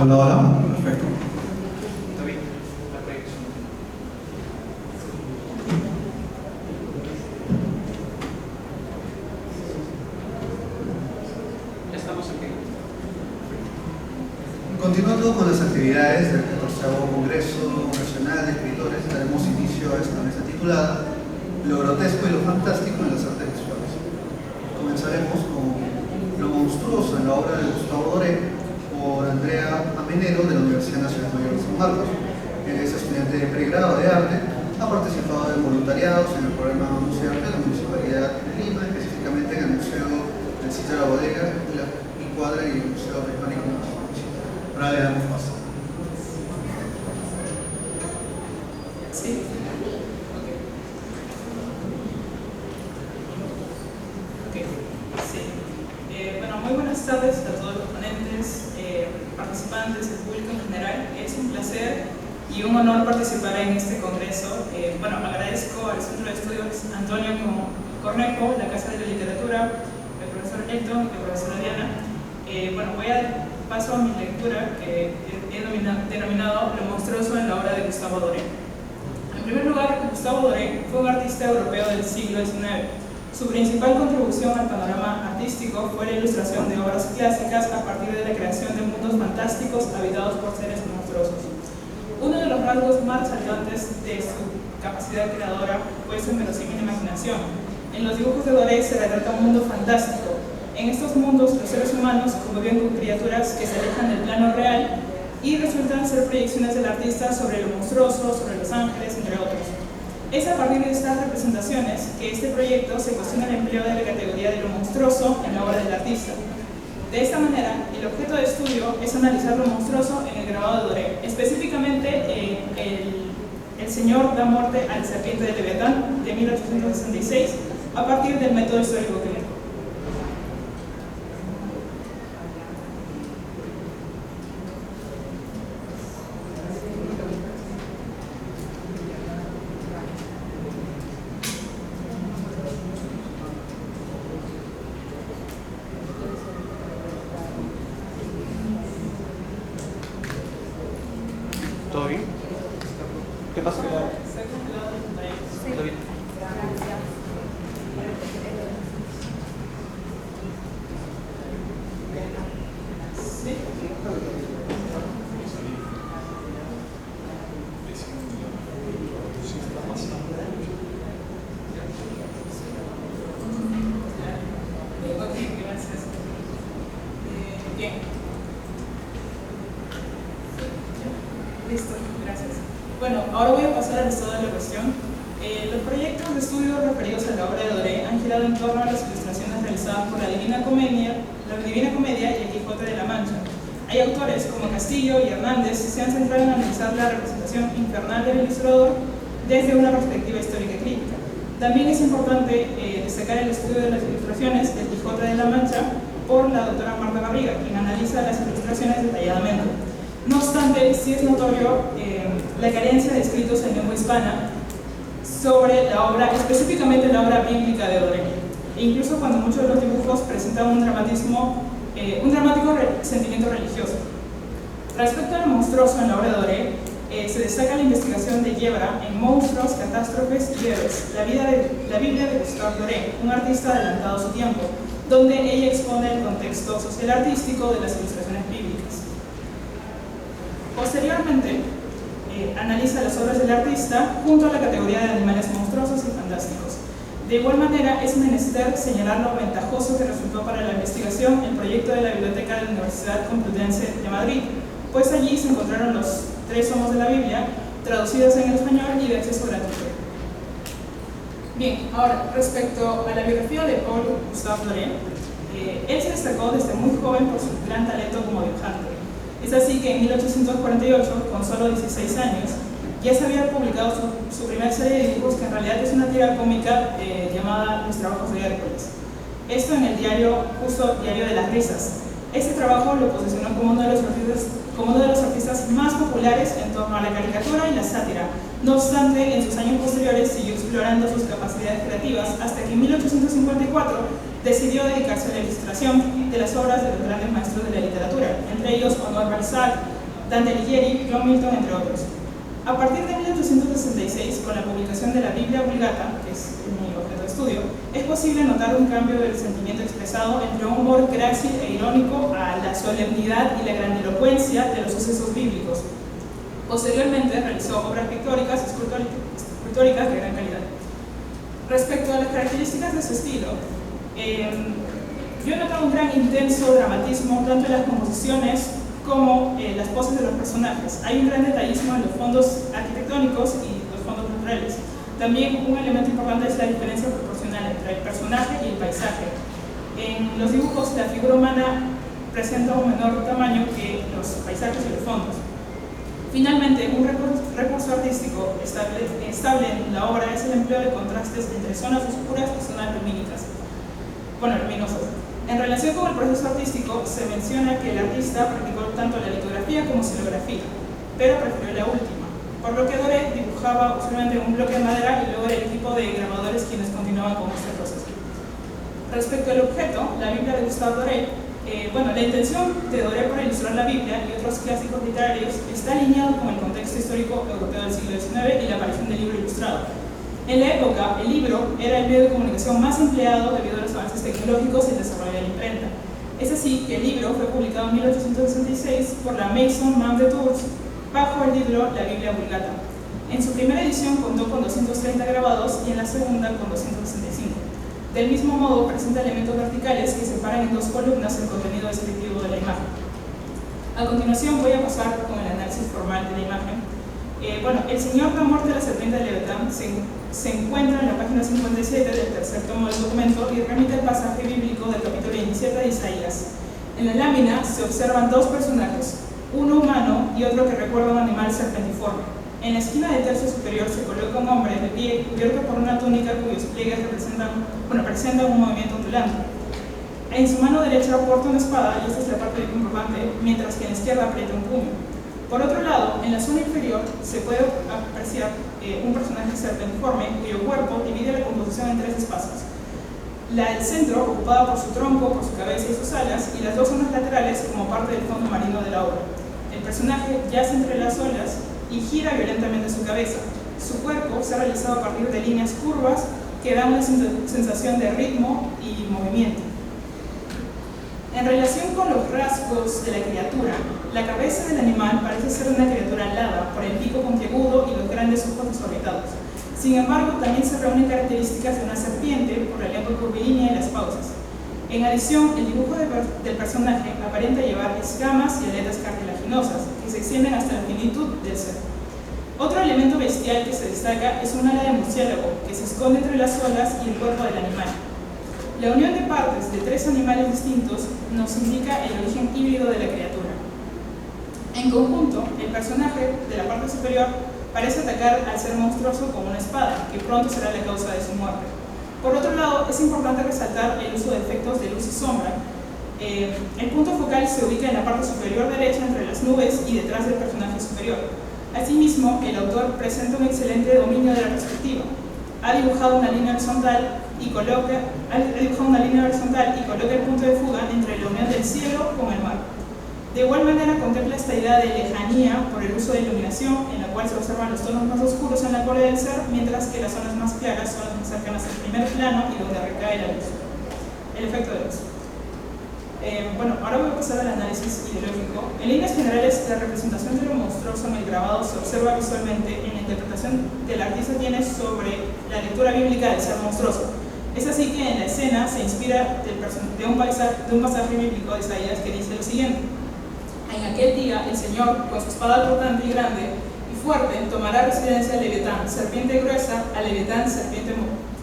Hola, hola, perfecto. Está bien, la proyección. Ya estamos aquí. Continuando con las actividades del 14º Congreso Nacional de Escritores, daremos inicio a esta mesa titulada Lo grotesco y lo fantástico en las artes visuales. Comenzaremos con Lo monstruoso en la obra de Gustavo Doré por Andrea Amenero de la Universidad Nacional Mayor de San Marcos. Es estudiante de pregrado de arte, ha participado en voluntariados en el programa Musearte de la Municipalidad de Lima, específicamente en el Museo del Sitio de la Bodega, y Cuadra y el Museo Prehispánico. Ahora le damos paso. Sí. Okay. Sí. Bueno, muy buenas tardes a todos los ponentes, participantes, el público en general. Es un placer y un honor participar en este congreso. Bueno, agradezco al Centro de Estudios Antonio Cornejo, la Casa de la Literatura, el profesor Elton y la profesora Diana. Bueno, voy a dar paso a mi lectura que he denominado Lo monstruoso en la obra de Gustavo Doré. En primer lugar, Gustavo Doré fue un artista europeo del siglo XIX. Su principal contribución al panorama artístico fue la ilustración de obras clásicas a partir de la creación de mundos fantásticos habitados por seres monstruosos. Uno de los rasgos más resaltantes de su capacidad creadora fue su inverosímil imaginación. En los dibujos de Doré se retrata un mundo fantástico. En estos mundos, los seres humanos conviven con criaturas que se alejan del plano real y resultan ser proyecciones del artista sobre lo monstruoso, sobre los ángeles, entre otros. Es a partir de estas representaciones que este proyecto se cuestiona el empleo de la categoría de lo monstruoso en la obra del artista. De esta manera, el objeto de estudio es analizar lo monstruoso en el grabado de Doré, específicamente El Señor da muerte al serpiente de Leviatán de 1866, a partir del método histórico clínico. ¿Todo bien? ¿Qué pasa? ¿Está bien? Sí. Ok, gracias. Bien. Listo, gracias. Bueno, ahora voy a pasar al estado de la cuestión. Los proyectos de estudio referidos a la obra de Doré han girado en torno a las ilustraciones realizadas por la Divina Comedia y el Quijote de la Mancha. Hay autores como Castillo y Hernández que se han centrado en analizar la representación infernal del ilustrador desde una perspectiva histórica y crítica. También es importante destacar el estudio de las ilustraciones del Quijote de la Mancha por la doctora Marta Garriga, quien analiza las ilustraciones detalladamente. No obstante, sí es notorio la carencia de escritos en lengua hispana sobre la obra, específicamente la obra bíblica de Doré. E incluso cuando muchos de los dibujos presentan un dramático sentimiento religioso. Respecto a lo monstruoso en la obra de Doré, se destaca la investigación de Yebra en Monstruos, Catástrofes y Héroes, la Biblia de Gustave Doré, un artista adelantado a su tiempo, donde ella expone el contexto social artístico de las ilustraciones bíblicas. Posteriormente, analiza las obras del artista junto a la categoría de animales monstruosos y fantásticos. De igual manera, es menester señalar lo ventajoso que resultó para la investigación el proyecto de la Biblioteca de la Universidad Complutense de Madrid, pues allí se encontraron los 3 tomos de la Biblia, traducidos en español y de acceso gratuito. Bien, ahora, respecto a la biografía de Paul Gustave Doré, él se destacó desde muy joven por su gran talento como dibujante. Es así que en 1848, con solo 16 años, ya se había publicado su primera serie de dibujos, que en realidad es una tira cómica llamada Los Trabajos de Hércules. Esto en el diario de las Risas. Este trabajo lo posicionó como uno de los artistas como uno de los artistas más populares en torno a la caricatura y la sátira. No obstante, en sus años posteriores siguió explorando sus capacidades creativas hasta que en 1854 decidió dedicarse a la ilustración de las obras de los grandes maestros de la literatura, entre ellos Honoré Balzac, Dante Alighieri, John Milton, entre otros. A partir de 1866, con la publicación de la Biblia Vulgata, que es mi objeto de estudio, es posible notar un cambio del sentimiento expresado entre un humor grácil e irónico a la solemnidad y la grandilocuencia de los sucesos bíblicos. Posteriormente realizó obras pictóricas y escultóricas de gran calidad. Respecto a las características de su estilo, yo he notado un gran intenso dramatismo tanto en las composiciones como las poses de los personajes. Hay un gran detallismo en los fondos arquitectónicos y los fondos naturales. También un elemento importante es la diferencia proporcional entre el personaje y el paisaje. En los dibujos, la figura humana presenta un menor tamaño que los paisajes y los fondos. Finalmente, un recurso artístico estable en la obra es el empleo de contrastes entre zonas oscuras y zonas luminosas. En relación con el proceso artístico, se menciona que el artista practicó tanto la litografía como xilografía, pero prefirió la última, por lo que Doré dibujaba usualmente un bloque de madera y luego era el equipo de grabadores quienes continuaban con este proceso. Respecto al objeto, la Biblia de Gustave Doré, la intención de Doré para ilustrar la Biblia y otros clásicos literarios está alineado con el contexto histórico europeo del siglo XIX y la aparición del libro ilustrado. En la época, el libro era el medio de comunicación más empleado debido a los avances tecnológicos y el desarrollo de la imprenta. Es así que el libro fue publicado en 1866 por la Maison Man de Tours bajo el título La Biblia Vulgata. En su primera edición contó con 230 grabados y en la segunda con 265. Del mismo modo, presenta elementos verticales que separan en dos columnas el contenido descriptivo de la imagen. A continuación voy a pasar con el análisis formal de la imagen. El Señor da muerte a la serpiente de Leviatán se encuentra en la página 57 del tercer tomo del documento y remite al pasaje bíblico del capítulo 27 de Isaías. En la lámina se observan dos personajes, uno humano y otro que recuerda a un animal serpentiforme. En la esquina del tercio superior se coloca un hombre de pie cubierto por una túnica cuyos pliegues presentan un movimiento ondulante. En su mano derecha porta una espada, y esta es la parte importante, mientras que en la izquierda aprieta un puño. Por otro lado, en la zona inferior se puede apreciar un personaje serpentiforme cuyo cuerpo divide la composición en tres espacios. La del centro, ocupada por su tronco, por su cabeza y sus alas, y las dos zonas laterales como parte del fondo marino de la obra. El personaje yace entre las olas y gira violentamente su cabeza. Su cuerpo se ha realizado a partir de líneas curvas que dan una sensación de ritmo y movimiento. En relación con los rasgos de la criatura, la cabeza del animal parece ser una criatura alada por el pico puntiagudo y los grandes ojos desorbitados. Sin embargo, también se reúnen características de una serpiente por la lengua curvilínea y las pausas. En adición, el dibujo del personaje aparenta llevar escamas y aletas cartilaginosas que se extienden hasta la finitud del ser. Otro elemento bestial que se destaca es un ala de murciélago que se esconde entre las olas y el cuerpo del animal. La unión de partes de tres animales distintos nos indica el origen híbrido de la criatura. En conjunto, el personaje de la parte superior parece atacar al ser monstruoso con una espada, que pronto será la causa de su muerte. Por otro lado, es importante resaltar el uso de efectos de luz y sombra. El punto focal se ubica en la parte superior derecha entre las nubes y detrás del personaje superior. Asimismo, el autor presenta un excelente dominio de la perspectiva. Ha dibujado una línea horizontal y coloca el punto de fuga entre la unión del cielo con el mar. De igual manera, contempla esta idea de lejanía por el uso de iluminación, en la cual se observan los tonos más oscuros en la cola del ser, mientras que las zonas más claras son las más cercanas al primer plano y donde recae la luz. El efecto de luz. Ahora voy a pasar al análisis ideológico. En líneas generales, la representación de lo monstruoso en el grabado se observa visualmente en la interpretación que el artista tiene sobre la lectura bíblica del ser monstruoso. Es así que en la escena se inspira de un pasaje bíblico de Isaías que dice lo siguiente: en aquel día el Señor, con su espada cortante y grande y fuerte, tomará residencia al Leviatán, serpiente gruesa, al Leviatán, serpiente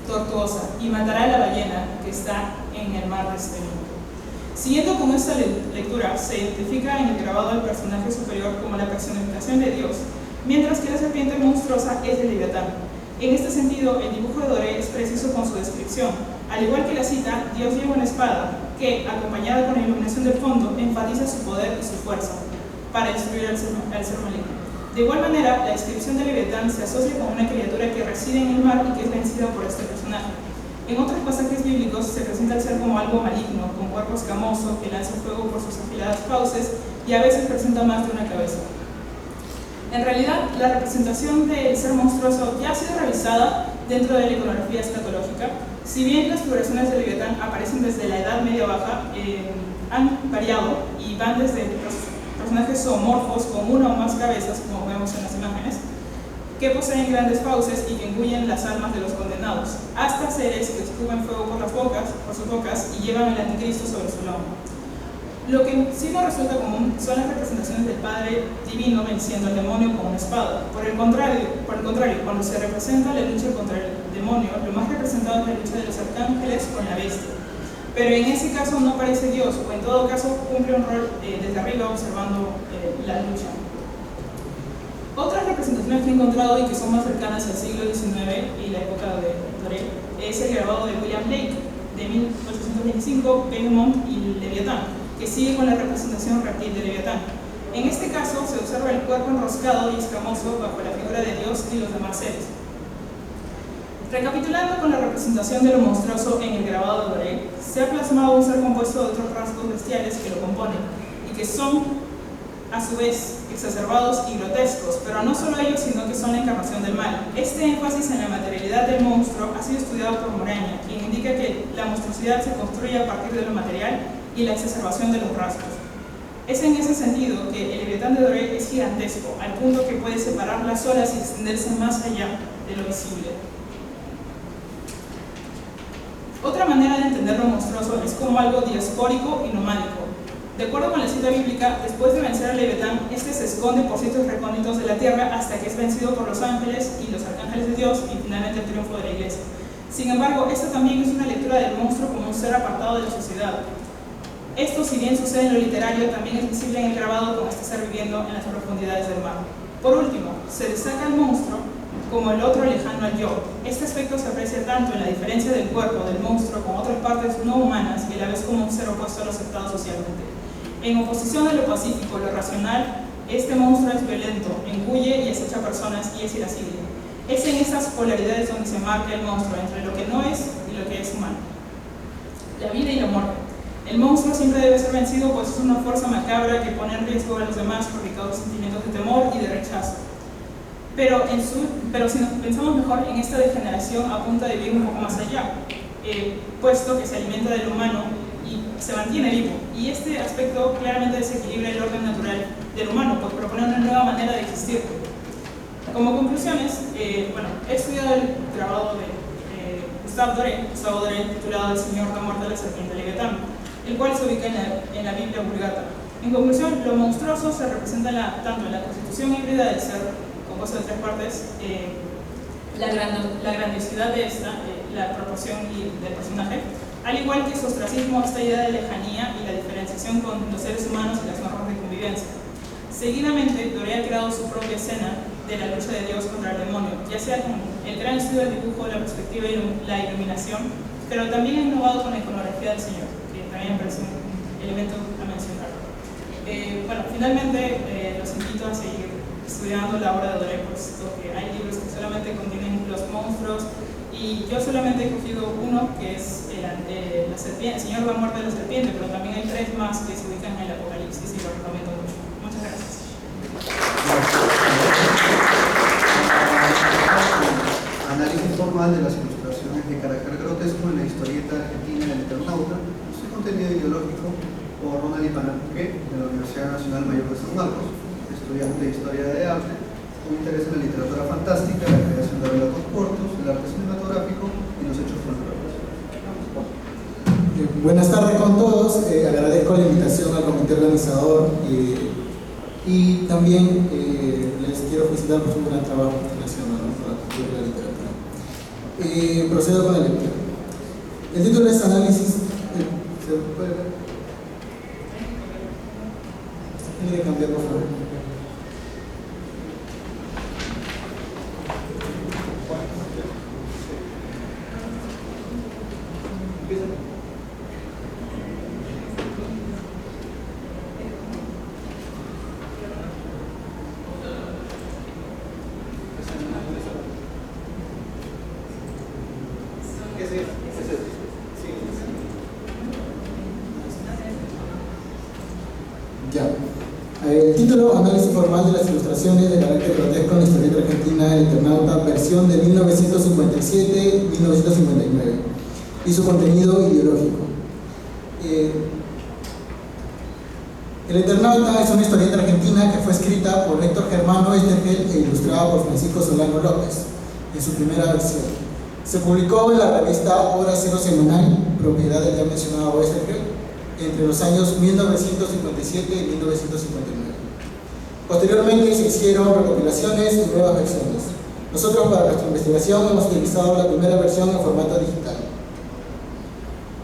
tortuosa, y matará a la ballena que está en el mar de este mundo. Siguiendo con esta lectura, se identifica en el grabado del personaje superior como la personificación de Dios, mientras que la serpiente monstruosa es el Leviatán. En este sentido, el dibujo de Doré es preciso con su descripción. Al igual que la cita, Dios lleva una espada que, acompañada con la iluminación del fondo, enfatiza su poder y su fuerza. para destruir al ser maligno. De igual manera, la descripción de Leviatán se asocia con una criatura que reside en el mar y que es vencida por este personaje. En otros pasajes bíblicos se presenta al ser como algo maligno, con cuerpo escamoso, que lanza fuego por sus afiladas fauces y a veces presenta más de una cabeza. En realidad, la representación del ser monstruoso ya ha sido revisada dentro de la iconografía escatológica. Si bien las figuraciones de Leviatán aparecen desde la Edad Media Baja, han variado y van desde los personajes zoomorfos con una o más cabezas, como vemos en las imágenes, que poseen grandes fauces y que engullen las almas de los condenados, hasta seres que escupen fuego por sus bocas y llevan el anticristo sobre su lomo. Lo que sí no resulta común son las representaciones del Padre Divino venciendo al demonio con una espada. Por el contrario, cuando se representa la lucha contra el demonio, lo más representado es la lucha de los arcángeles con la bestia. Pero en ese caso no aparece Dios, o en todo caso cumple un rol desde arriba observando la lucha. Otras representaciones que he encontrado y que son más cercanas al siglo XIX y la época de Doré es el grabado de William Blake de 1825, Behemoth y Leviatán, que sigue con la representación reptil de Leviatán. En este caso se observa el cuerpo enroscado y escamoso bajo la figura de Dios y los demás seres. Recapitulando con la representación de lo monstruoso en el grabado de Doré, se ha plasmado un ser compuesto de otros rasgos bestiales que lo componen y que son a su vez exacerbados y grotescos, pero no solo ellos, sino que son la encarnación del mal. Este énfasis en la materialidad del monstruo ha sido estudiado por Moraña, quien indica que la monstruosidad se construye a partir de lo material y la exacerbación de los rasgos. Es en ese sentido que el Leviatán de Doré es gigantesco, al punto que puede separar las olas y extenderse más allá de lo visible. Otra manera de entender lo monstruoso es como algo diaspórico y nomádico. De acuerdo con la cita bíblica, después de vencer al Leviatán, este se esconde por sitios recónditos de la tierra hasta que es vencido por los ángeles y los arcángeles de Dios y finalmente el triunfo de la iglesia. Sin embargo, esta también es una lectura del monstruo como un ser apartado de la sociedad. Esto, si bien sucede en lo literario, también es visible en el grabado con este ser viviendo en las profundidades del mar. Por último, se destaca el monstruo como el otro lejano al yo. Este aspecto se aprecia tanto en la diferencia del cuerpo del monstruo con otras partes no humanas y a la vez como un ser opuesto a lo aceptado socialmente. En oposición a lo pacífico, lo racional, este monstruo es violento, engulle y acecha personas y es irascible. Es en estas polaridades donde se marca el monstruo entre lo que no es y lo que es humano. La vida y la muerte. El monstruo siempre debe ser vencido, pues es una fuerza macabra que pone en riesgo a los demás por causa sentimientos de temor y de rechazo. Pero si nos pensamos mejor en esta degeneración, apunta de ir un poco más allá, puesto que se alimenta del humano y se mantiene vivo. Y este aspecto claramente desequilibra el orden natural del humano, pues propone una nueva manera de existir. Como conclusiones, he estudiado el grabado de Gustave Doré, titulado El Señor, la muerte de la serpiente Leviatán, el cual se ubica en la Biblia Vulgata. En conclusión, lo monstruoso se representa tanto en la constitución híbrida del ser, compuesto de tres partes, la grandiosidad de esta, la proporción del personaje, al igual que su ostracismo, esta idea de lejanía y la diferenciación con los seres humanos y las normas de convivencia. Seguidamente, Doré ha creado su propia escena de la lucha de Dios contra el demonio, ya sea con el gran estudio del dibujo, la perspectiva y la iluminación, pero también ha innovado con la iconografía del Señor, que también me parece un elemento a mencionar. Finalmente los invito a seguir estudiando la obra de Doré, puesto que hay libros que solamente contienen los monstruos, y yo solamente he cogido uno que es la serpiente, el Señor, la muerte de la serpiente, pero también hay tres más que se ubican en el Apocalipsis y lo recomiendo mucho. Muchas gracias. Análisis formal de las ilustraciones de carácter grotesco en la historieta argentina del Eternauta, su contenido ideológico por Ronald Ipanarque de la Universidad Nacional Mayor de San Marcos, estudiante de Historia de Arte, con interés en la literatura fantástica, la creación de relatos cortos, el arte cinematográfico y los hechos folclóricos. Buenas tardes con todos, agradezco la invitación al comité organizador y también les quiero felicitar por su gran trabajo relacionado con la cultura y la literatura. Procedo con la lectura. El título es Análisis. ¿Se puede ver? Tiene que cambiar, por favor. Ya. El título: Análisis formal de las ilustraciones de carácter grotesco en la historieta argentina El Eternauta, versión de 1957-1959, y su contenido ideológico. El Eternauta es una historieta argentina que fue escrita por Héctor Germano Oesterheld e ilustrada por Francisco Solano López en su primera versión. Se publicó en la revista Hora Cero Semanal, propiedad del ya mencionado Oesterheld, entre los años 1957 y 1959. Posteriormente se hicieron recopilaciones y nuevas versiones. Nosotros, para nuestra investigación, hemos utilizado la primera versión en formato digital.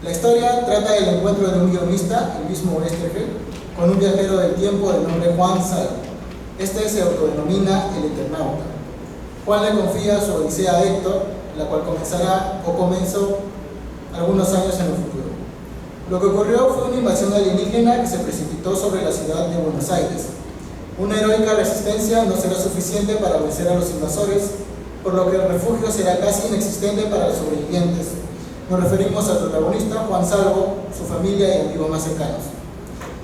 La historia trata del encuentro de un guionista, el mismo Oesterheld, con un viajero del tiempo de nombre Juan Salvo. Este se autodenomina el Eternauta. Juan le confía su odisea a Héctor, la cual comenzó algunos años en el futuro. Lo que ocurrió fue una invasión alienígena que se precipitó sobre la ciudad de Buenos Aires. Una heroica resistencia no será suficiente para vencer a los invasores, por lo que el refugio será casi inexistente para los sobrevivientes. Nos referimos al protagonista, Juan Salvo, su familia y amigos más cercanos.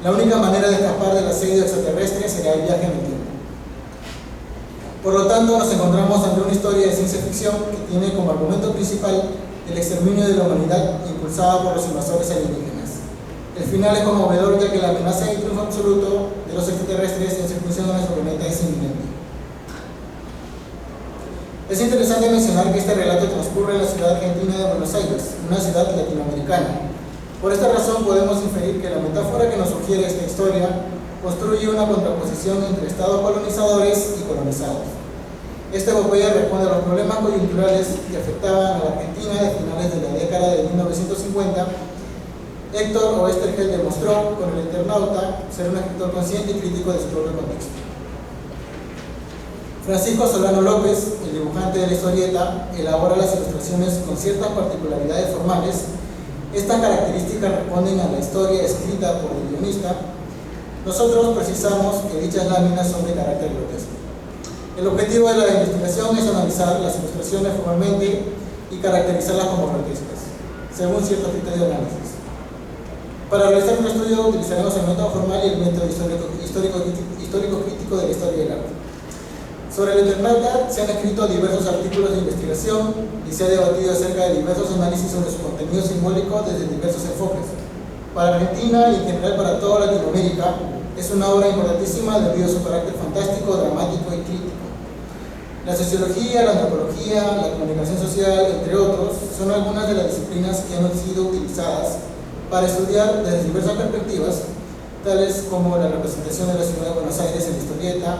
La única manera de escapar del asedio extraterrestre será el viaje en el tiempo. Por lo tanto, nos encontramos ante una historia de ciencia ficción que tiene como argumento principal el exterminio de la humanidad impulsada por los invasores alienígenas. El final es conmovedor, ya que la amenaza de triunfo absoluto de los extraterrestres en su incursión en nuestro planeta es inminente. Es interesante mencionar que este relato transcurre en la ciudad argentina de Buenos Aires, una ciudad latinoamericana. Por esta razón podemos inferir que la metáfora que nos sugiere esta historia construye una contraposición entre estados colonizadores y colonizados. Esta epopeya responde a los problemas coyunturales que afectaban a la Argentina de finales de la década de 1950. Héctor Oesterheld demostró con El Eternauta ser un escritor consciente y crítico de su propio contexto. Francisco Solano López, el dibujante de la historieta, elabora las ilustraciones con ciertas particularidades formales. Estas características responden a la historia escrita por el guionista. Nosotros precisamos que dichas láminas son de carácter grotesco. El objetivo de la investigación es analizar las ilustraciones formalmente y caracterizarlas como grotescas, según ciertos criterios de análisis. Para realizar un estudio utilizaremos el método formal y el método histórico-crítico de la historia del arte. Sobre El Eternauta se han escrito diversos artículos de investigación y se ha debatido acerca de diversos análisis sobre su contenido simbólico desde diversos enfoques. Para Argentina y en general para toda Latinoamérica, es una obra importantísima debido a su carácter fantástico, dramático y crítico. La sociología, la antropología, la comunicación social, entre otros, son algunas de las disciplinas que han sido utilizadas para estudiar desde diversas perspectivas, tales como la representación de la ciudad de Buenos Aires en la historieta,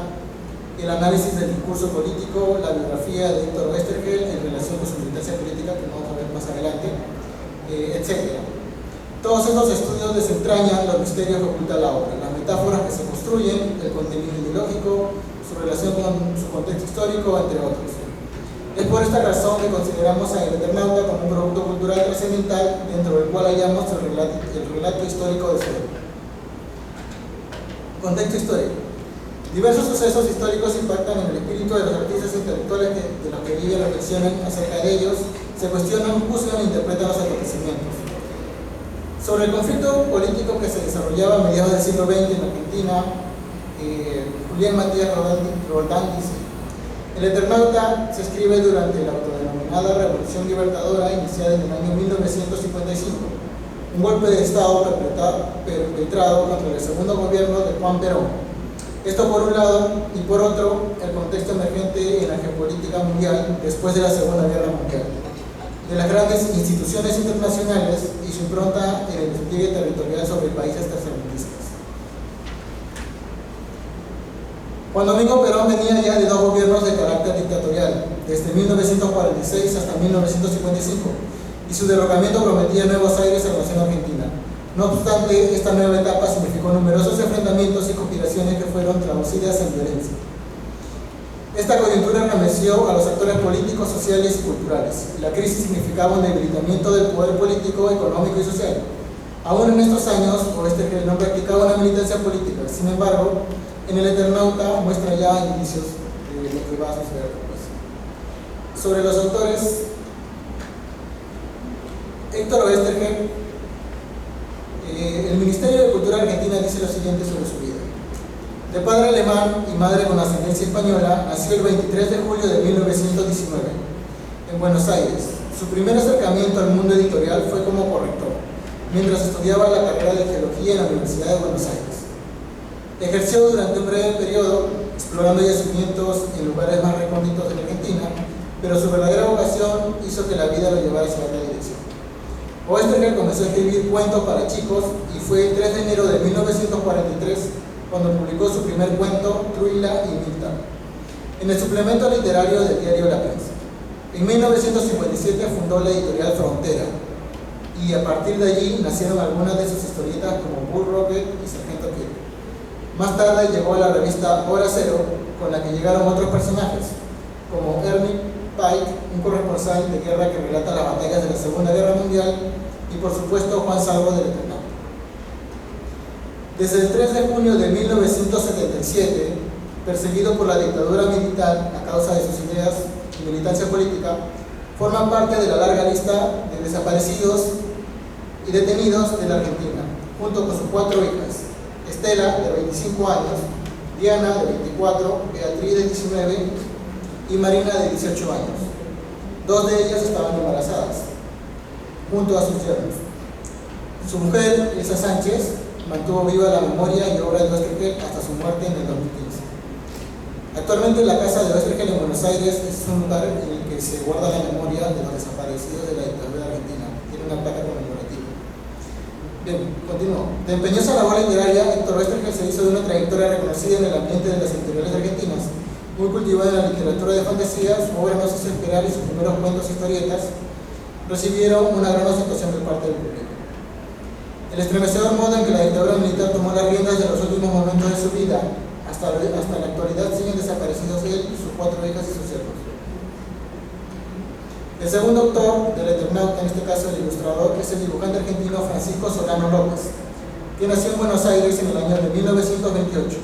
el análisis del discurso político, la biografía de Héctor Oesterheld en relación con su militancia política, que vamos a ver más adelante, etc. Todos estos estudios desentrañan los misterios que oculta la obra, las metáforas que se construyen, el contenido ideológico, su relación con su contexto histórico, entre otros. Es por esta razón que consideramos a El Eternauta como un producto cultural trascendental dentro del cual hallamos el relato histórico de su obra. Contexto histórico. Diversos sucesos históricos impactan en el espíritu de los artistas intelectuales de los que viven, reflexionan acerca de ellos, se cuestionan, juzgan e interpretan los acontecimientos. Sobre el conflicto político que se desarrollaba a mediados del siglo XX en Argentina, Julián Matías Roldán dice: El Eternauta se escribe durante la autodenominada Revolución Libertadora iniciada en el año 1955, un golpe de Estado perpetrado contra el segundo gobierno de Juan Perón. Esto por un lado, y por otro, el contexto emergente en la geopolítica mundial después de la Segunda Guerra Mundial, de las grandes instituciones internacionales y su impronta en el despliegue territorial sobre países tercermundistas. Juan Domingo Perón venía ya de dos gobiernos de carácter dictatorial, desde 1946 hasta 1955, y su derrocamiento prometía nuevos aires a la nación argentina. No obstante, esta nueva etapa significó numerosos enfrentamientos y conspiraciones que fueron traducidas en violencia. Esta coyuntura remeció a los actores políticos, sociales y culturales. La crisis significaba un debilitamiento del poder político, económico y social. Aún en estos años, Oesterheld no practicaba una militancia política. Sin embargo, en El Eternauta muestra ya indicios de lo que va a suceder después. Sobre los autores, Héctor Oesterheld, el Ministerio de Cultura Argentina dice lo siguiente sobre su vida. De padre alemán y madre con ascendencia española, nació el 23 de julio de 1919 en Buenos Aires. Su primer acercamiento al mundo editorial fue como corrector, mientras estudiaba la carrera de Geología en la Universidad de Buenos Aires. Ejerció durante un breve periodo, explorando yacimientos en lugares más recónditos de la Argentina, pero su verdadera vocación hizo que la vida lo llevara hacia otra dirección. Oesterheld comenzó a escribir cuentos para chicos y fue el 3 de enero de 1943 cuando publicó su primer cuento, Truila y Milta, en el suplemento literario del diario La Prensa. En 1957 fundó la editorial Frontera, y a partir de allí nacieron algunas de sus historietas como Bull Rocket y Sargento Kirk. Más tarde llegó a la revista Hora Cero, con la que llegaron otros personajes, como Ernie Pike, un corresponsal de guerra que relata las batallas de la Segunda Guerra Mundial, y por supuesto Juan Salvo del Eternauta. Desde el 3 de junio de 1977, perseguido por la dictadura militar a causa de sus ideas y militancia política, forman parte de la larga lista de desaparecidos y detenidos de la Argentina, junto con sus 4 hijas: Estela, de 25 años, Diana, de 24, Beatriz, de 19 y Marina, de 18 años. 2 de ellas estaban embarazadas, junto a sus yernos. Su mujer, Elsa Sánchez, mantuvo viva la memoria y obra de Oesterheld hasta su muerte en el 2015. Actualmente la casa de Oesterheld en Buenos Aires es un lugar en el que se guarda la memoria de los desaparecidos de la dictadura argentina. Tiene una placa conmemorativa. Bien, continúo. De empeñosa labor literaria, Héctor Oesterheld se hizo de una trayectoria reconocida en el ambiente de las editoriales argentinas. Muy cultivada en la literatura de fantasía, su obra no se hizo esperar y sus primeros cuentos y historietas recibieron una gran aceptación por parte del público. El estremecedor modo en que la dictadura militar tomó las riendas de los últimos momentos de su vida, hasta la actualidad siguen desaparecidos él, sus 4 hijas y sus hijos. El segundo autor del Eternauta, en este caso el ilustrador, es el dibujante argentino Francisco Solano López, que nació en Buenos Aires en el año de 1928.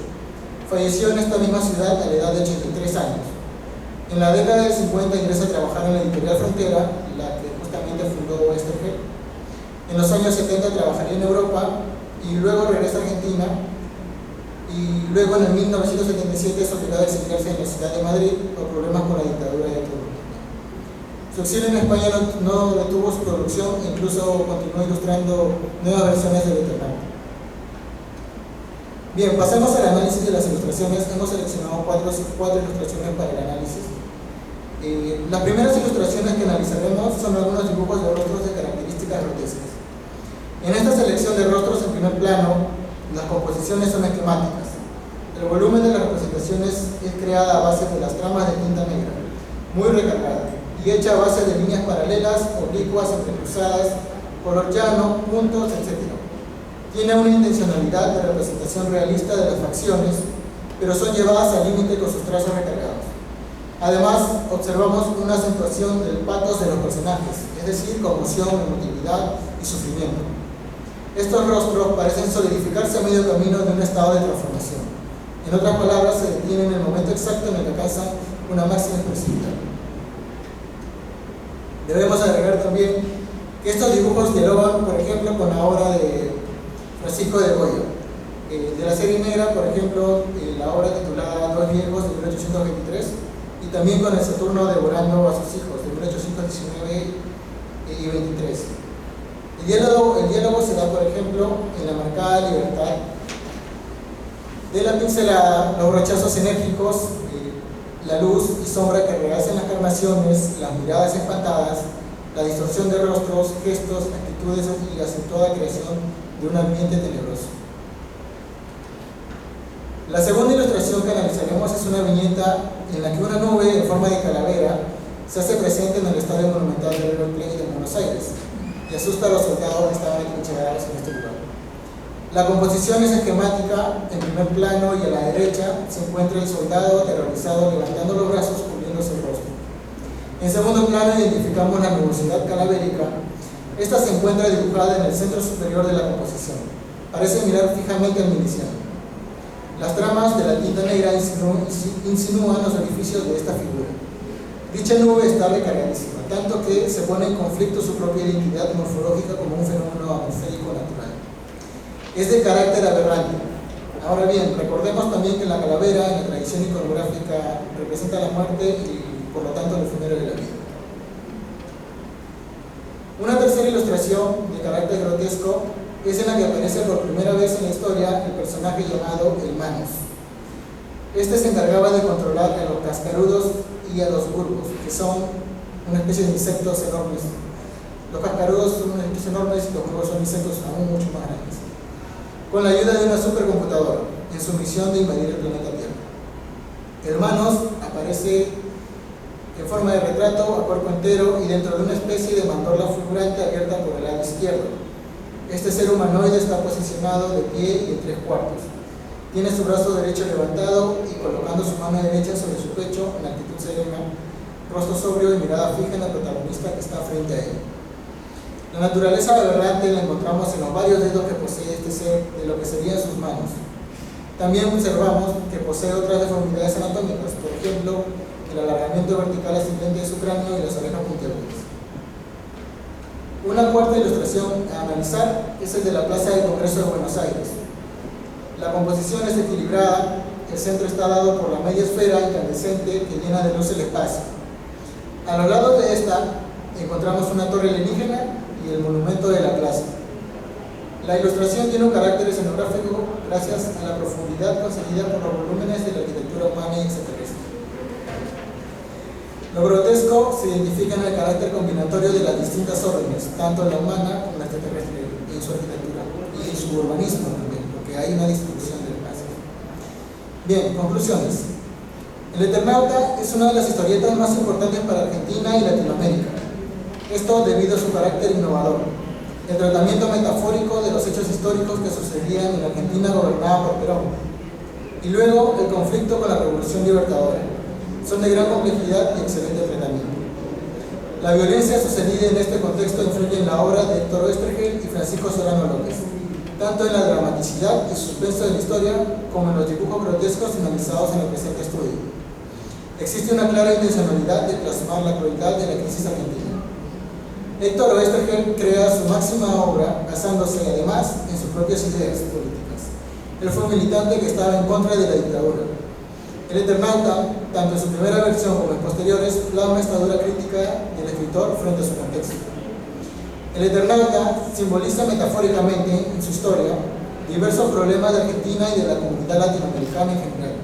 Falleció en esta misma ciudad a la edad de 83 años. En la década del 50 ingresa a trabajar en la editorial Frontera, la que justamente fundó Oesterheld. En los años 70 trabajaría en Europa y luego regresa a Argentina, y luego en el 1977 es obligado a exiliarse en la ciudad de Madrid por problemas con la dictadura de Turco. Su exilio en España no detuvo su producción e incluso continuó ilustrando nuevas versiones del Eternauta. Bien, pasemos al análisis de las ilustraciones. Hemos seleccionado cuatro ilustraciones para el análisis. Las primeras ilustraciones que analizaremos son algunos dibujos de rostros de características grotescas. En esta selección de rostros en primer plano, las composiciones son esquemáticas. El volumen de las representaciones es creada a base de las tramas de tinta negra, muy recargada, y hecha a base de líneas paralelas, oblicuas, entrecruzadas, color llano, puntos, etc. Tiene una intencionalidad de representación realista de las facciones, pero son llevadas al límite con sus trazos recargados. Además, observamos una acentuación del patos de los personajes, es decir, conmoción, emotividad y sufrimiento. Estos rostros parecen solidificarse a medio camino de un estado de transformación. En otras palabras, se detienen en el momento exacto en el que alcanzan una máxima expresividad. Debemos agregar también que estos dibujos dialogan, por ejemplo, con la obra de Francisco de Goya. De la serie negra, por ejemplo, la obra titulada Dos viejos de 1823, y también con el Saturno devorando a sus hijos de 1819 y 23. El diálogo se da, por ejemplo, en la marcada libertad de la pincelada, los brochazos enérgicos, la luz y sombra que realzan las carnaciones, las miradas espantadas, la distorsión de rostros, gestos, actitudes y acentuada creación de un ambiente tenebroso. La segunda ilustración que analizaremos es una viñeta en la que una nube en forma de calavera se hace presente en el Estadio Monumental de River Plate de Buenos Aires y asusta a los soldados que estaban atrincherados en este lugar. La composición es esquemática. En primer plano y a la derecha se encuentra el soldado aterrorizado levantando los brazos cubriéndose el rostro. En segundo plano identificamos la nubosidad calavérica. Esta se encuentra dibujada en el centro superior de la composición. Parece mirar fijamente al miliciano. Las tramas de la tinta negra insinúan los orificios de esta figura. Dicha nube está recargadísima, tanto que se pone en conflicto su propia identidad morfológica como un fenómeno atmosférico natural. Es de carácter aberrante. Ahora bien, recordemos también que la calavera en la tradición iconográfica representa la muerte y por lo tanto el efímero de la vida. Una tercera ilustración de carácter grotesco es en la que aparece por primera vez en la historia el personaje llamado el Manos. Este se encargaba de controlar a los cascarudos y a los burbos, que son una especie de insectos enormes. Los cascarudos son unos insectos enormes y los burbos son insectos aún mucho más grandes. Con la ayuda de una supercomputadora, en su misión de invadir el planeta Tierra. El Manos aparece en forma de retrato a cuerpo entero y dentro de una especie de mandorla fulgurante abierta por el lado izquierdo. Este ser humanoide está posicionado de pie y en 3/4. Tiene su brazo derecho levantado y colocando su mano derecha sobre su pecho en actitud serena, rostro sobrio y mirada fija en la protagonista que está frente a él. La naturaleza aberrante la encontramos en los varios dedos que posee este ser de lo que serían sus manos. También observamos que posee otras deformidades anatómicas, por ejemplo, el alargamiento vertical ascendente de su cráneo y las orejas puntiagudas. Una cuarta ilustración a analizar es el de la Plaza del Congreso de Buenos Aires. La composición es equilibrada, el centro está dado por la media esfera incandescente que llena de luz el espacio. A los lados de esta encontramos una torre alienígena y el monumento de la plaza. La ilustración tiene un carácter escenográfico gracias a la profundidad conseguida por los volúmenes de la arquitectura humana y extraterrestre. Lo grotesco se identifica en el carácter combinatorio de las distintas órdenes, tanto la humana como la extraterrestre, en su arquitectura y en su urbanismo también, porque hay una distribución de espacios. Bien, conclusiones. El Eternauta es una de las historietas más importantes para Argentina y Latinoamérica. Esto debido a su carácter innovador, el tratamiento metafórico de los hechos históricos que sucedían en la Argentina gobernada por Perón, y luego el conflicto con la Revolución Libertadora. Son de gran complejidad y excelente tratamiento. La violencia sucedida en este contexto influye en la obra de Héctor Oesterheld y Francisco Solano López, tanto en la dramaticidad y suspenso de la historia como en los dibujos grotescos finalizados en el presente estudio. Existe una clara intencionalidad de plasmar la crueldad de la crisis argentina. Héctor Oesterheld crea su máxima obra basándose además en sus propias ideas políticas. Él fue un militante que estaba en contra de la dictadura. El Eternauta, tanto en su primera versión como en posteriores, plasma esta dura crítica del escritor frente a su contexto. El Eternauta simboliza metafóricamente en su historia diversos problemas de Argentina y de la comunidad latinoamericana en general,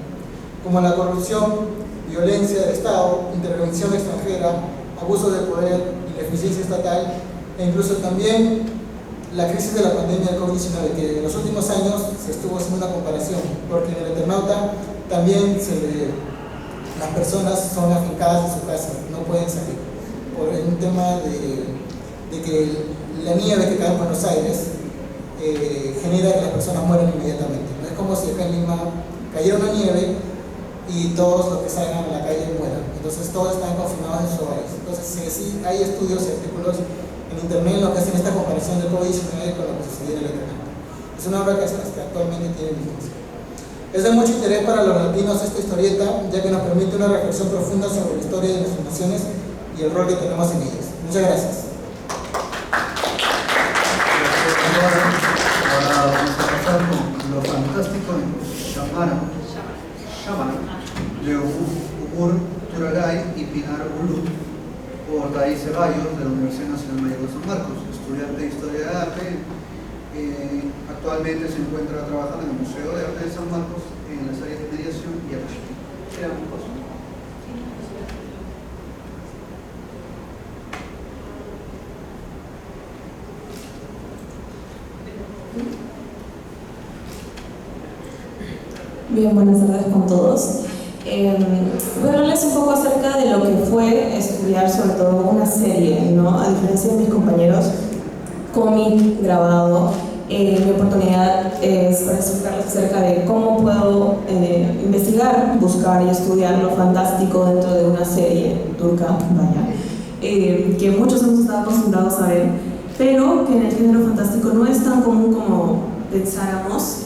como la corrupción, violencia del Estado, intervención extranjera, abuso de poder, ineficiencia estatal e incluso también la crisis de la pandemia del COVID-19, que en los últimos años se estuvo haciendo una comparación, porque en el Eternauta también las personas son afincadas en su casa, no pueden salir, por un tema de que la nieve que cae en Buenos Aires genera que las personas mueran inmediatamente. No es como si acá en Lima cayera una nieve y todos los que salgan a la calle mueran. Entonces todos están confinados en sus hogares. Entonces sí hay estudios y artículos en internet en los que hacen esta comparación del COVID-19 con lo que sucedió en el Eternauta. Es una obra que actualmente tiene vigencia. Es de mucho interés para los latinos esta historieta, ya que nos permite una reflexión profunda sobre la historia de nuestras naciones y el rol que tenemos en ellas. Muchas gracias. Ahora vamos a pasar con lo fantástico en Shamana, de Umur Turalay y Pinar Ulut, por Daí Ceballos, de la Universidad Nacional Mayor de San Marcos, estudiante de Historia de Arte. Actualmente se encuentra trabajando en el Museo de Arte de San Marcos en las áreas de mediación y archivo. Bien, buenas tardes con todos. Voy a hablarles un poco acerca de lo que fue estudiar sobre todo una serie, ¿no? A diferencia de mis compañeros, cómic grabado, mi oportunidad es para explicarles acerca de cómo puedo investigar, buscar y estudiar lo fantástico dentro de una serie turca, que muchos hemos estado acostumbrados a ver, pero que en el género fantástico no es tan común como pensáramos.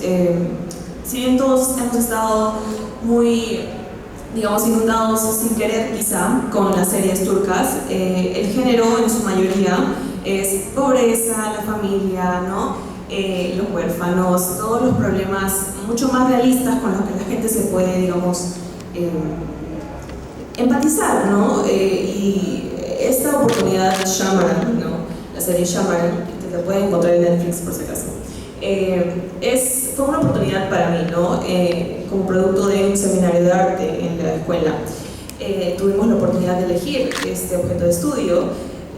Si bien todos hemos estado muy, digamos, inundados sin querer quizá con las series turcas, el género en su mayoría es pobreza, la familia, ¿no? los huérfanos, todos los problemas mucho más realistas con los que la gente se puede, digamos, empatizar, ¿no? Y esta oportunidad Shyamalan, ¿no? La serie Shyamalan, que se puede encontrar en Netflix por si acaso, fue una oportunidad para mí, ¿no? Como producto de un seminario de arte en la escuela, tuvimos la oportunidad de elegir este objeto de estudio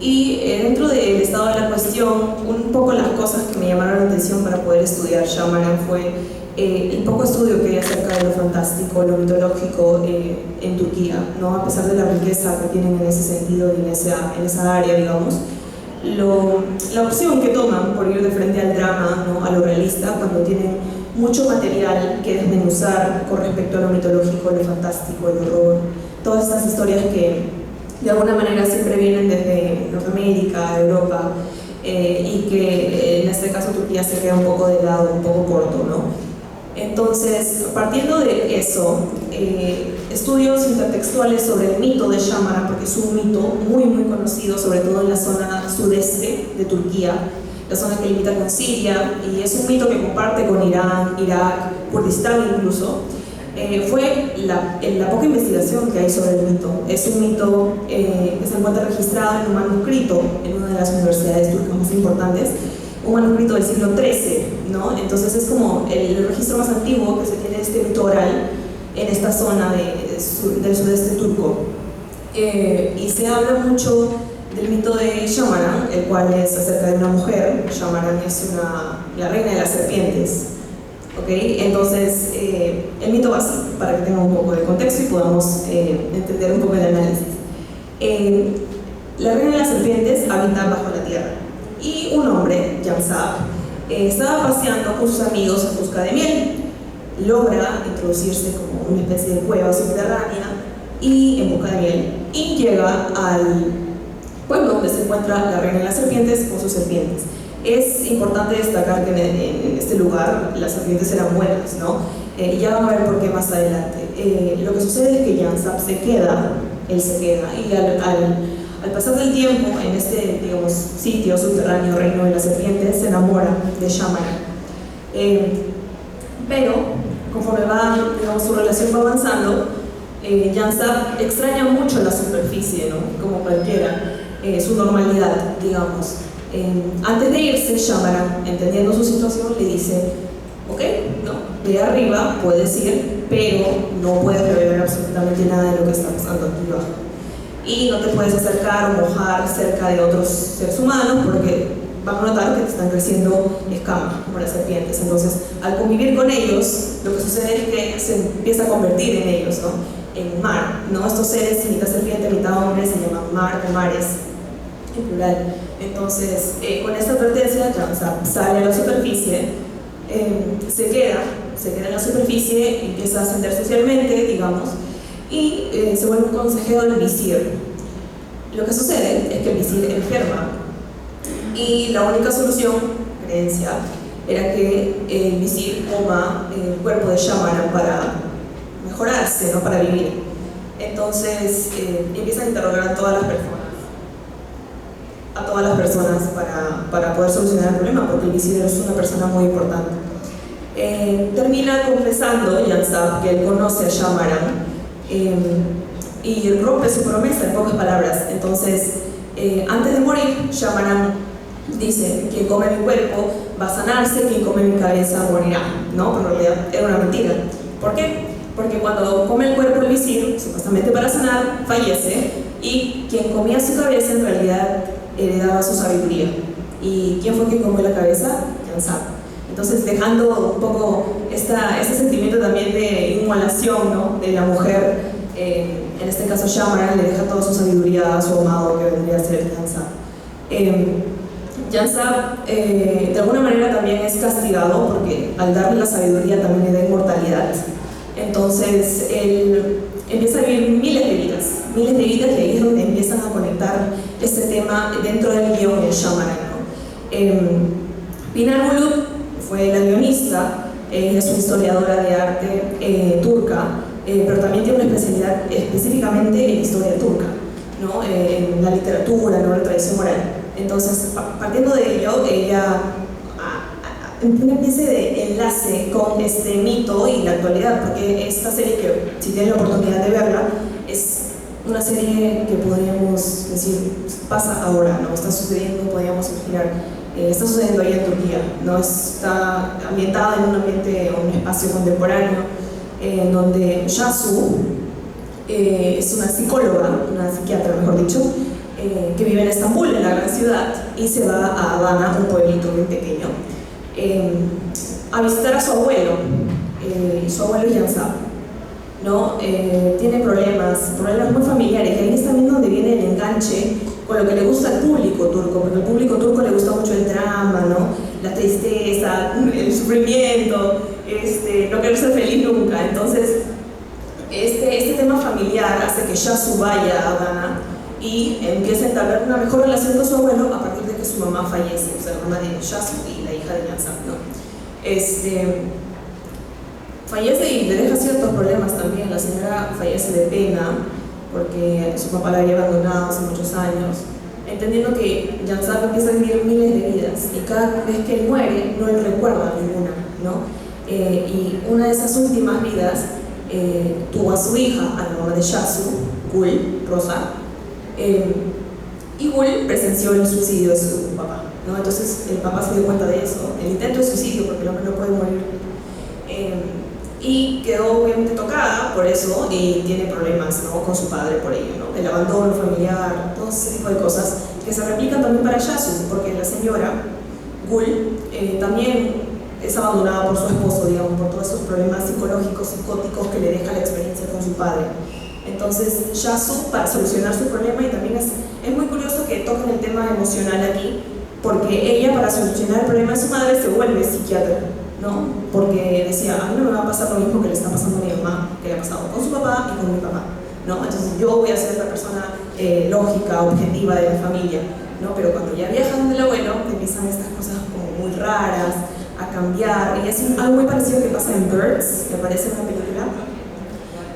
y dentro del estado de la cuestión, un poco las cosas que me llamaron la atención para poder estudiar Shyamalan fue el poco estudio que hay acerca de lo fantástico, lo mitológico en Turquía, ¿no? A pesar de la riqueza que tienen en ese sentido y en esa área, digamos. La opción que toman por ir de frente al drama, ¿no? A lo realista, cuando tienen mucho material que desmenuzar con respecto a lo mitológico, lo fantástico, el horror, todas estas historias que de alguna manera siempre vienen desde Norteamérica, Europa, y que en este caso Turquía se queda un poco de lado, un poco corto, ¿no? Entonces, partiendo de eso, estudios intertextuales sobre el mito de Shyamalan, porque es un mito muy muy conocido, sobre todo en la zona sudeste de Turquía, la zona que limita con Siria, y es un mito que comparte con Irán, Irak, Kurdistán incluso. Fue la poca investigación que hay sobre el mito. Es un mito que se encuentra registrado en un manuscrito en una de las universidades turcas más importantes, un manuscrito del siglo XIII, ¿no? Entonces es como el registro más antiguo que se tiene de este mito oral en esta zona del sudeste turco. Y se habla mucho del mito de Shyamalan, el cual es acerca de una mujer. Shyamalan es la reina de las serpientes. ¿Okay? Entonces, el mito va así, para que tenga un poco de contexto y podamos entender un poco el análisis. La reina de las serpientes habita bajo la tierra y un hombre, Jansab, estaba paseando con sus amigos en busca de miel. Logra introducirse como una especie de cueva subterránea y en busca de miel, y llega al pueblo donde se encuentra la reina de las serpientes con sus serpientes. Es importante destacar que en este lugar las serpientes eran buenas, ¿no? Y ya vamos a ver por qué más adelante. Lo que sucede es que Jansab él se queda, y al pasar del tiempo en este, digamos, sitio subterráneo, reino de las serpientes, se enamora de Shyamalan. Pero conforme digamos, su relación va avanzando, Jansab extraña mucho la superficie, ¿no? Como cualquiera, su normalidad, digamos. Antes de irse, Shyamalan, entendiendo su situación, le dice: ok, no, de arriba puedes ir, pero no puedes revelar absolutamente nada de lo que está pasando aquí abajo. Y no te puedes acercar o mojar cerca de otros seres humanos, porque van a notar que te están creciendo escamas, como las serpientes. Entonces, al convivir con ellos, lo que sucede es que se empieza a convertir en ellos, ¿no? En mar, ¿no? Estos seres, mitad serpiente, mitad hombre, se llaman mar o mares, en plural. Entonces, con esta advertencia, Jansab sale a la superficie, se queda en la superficie, empieza a ascender socialmente, digamos, y se vuelve un consejero del visir. Lo que sucede es que el visir enferma, y la única solución, creencia, era que el visir coma el cuerpo de Shyamalan para mejorarse, ¿no? Para vivir. Entonces, empiezan a interrogar a todas las personas para poder solucionar el problema, porque el visir es una persona muy importante. Termina confesando Jansab que él conoce a Shyamalan, y rompe su promesa, en pocas palabras. Entonces, antes de morir, Shyamalan dice: quien come mi cuerpo va a sanarse, quien come mi cabeza morirá, ¿no? Pero en realidad era una mentira. ¿Por qué? Porque cuando come el cuerpo el visir, supuestamente para sanar, fallece, y quien comía su cabeza en realidad heredaba su sabiduría. ¿Y quién fue quien comió la cabeza? Jansab. Entonces, dejando un poco ese sentimiento también de inmolación, ¿no? De la mujer, en este caso Shyamalan le deja toda su sabiduría a su amado, que vendría a ser Jansab. Jansab de alguna manera también es castigado, porque al darle la sabiduría también le da inmortalidad. Entonces él empieza a vivir miles de vidas, y ahí es donde empiezan a conectar este tema dentro del guión de Shyamalan, ¿no? Pinar Bulut fue la guionista, es una historiadora de arte turca, pero también tiene una especialidad específicamente en historia turca, ¿no? En la literatura, ¿no? La tradición oral. Entonces, partiendo de ello, ella una especie de enlace con este mito y la actualidad, porque esta serie, que si tienen la oportunidad de verla, es una serie que podríamos decir pasa ahora, ¿no? Está sucediendo, podríamos imaginar, está sucediendo ahí en Turquía, ¿no? Está ambientada en un ambiente, un espacio contemporáneo, donde Yasu es una psicóloga, una psiquiatra mejor dicho, que vive en Estambul, en la gran ciudad, y se va a Adana, un pueblito muy pequeño, a visitar a su abuelo. Su abuelo es Yansab, ¿no? Tiene problemas muy familiares, y ahí está viendo donde viene el enganche con lo que le gusta al público turco, porque al público turco le gusta mucho el drama, ¿no? La tristeza, el sufrimiento, no querer ser feliz nunca. Entonces, este tema familiar hace que Yasu vaya a Adana y empieza a entablar una mejor relación con su abuelo a partir de que su mamá fallece, o sea, la mamá de Yasu y la hija de Yansab, ¿no? Fallece y le deja ciertos problemas también. La señora fallece de pena porque su papá la había abandonado hace muchos años, entendiendo que Yansab empieza a vivir miles de vidas y cada vez que él muere no le recuerda ninguna, ¿no? Y una de esas últimas vidas tuvo a su hija, a la mamá de Yasu, Gul, Rosa, y Gul presenció el suicidio de su papá, ¿no? Entonces el papá se dio cuenta de eso, el intento de suicidio, porque el hombre no puede morir, y quedó obviamente tocada por eso y tiene problemas, ¿no? Con su padre por ello, ¿no? El abandono familiar, todo ese tipo de cosas que se replican también para Yasu, porque la señora Gul también es abandonada por su esposo, digamos, por todos esos problemas psicológicos, psicóticos que le deja la experiencia con su padre. Entonces Yasu, para solucionar su problema, y también es muy curioso que toquen el tema emocional aquí, porque ella, para solucionar el problema de su madre, se vuelve psiquiatra, ¿no? Porque decía, a mí no me va a pasar lo mismo que le está pasando a mi mamá, que le ha pasado con su papá y con mi papá, ¿no? Entonces yo voy a ser la persona lógica, objetiva de la familia, ¿no? Pero cuando ya viaja donde el abuelo, empiezan estas cosas como muy raras a cambiar, y es algo muy parecido que pasa en Birds, que aparece en una película,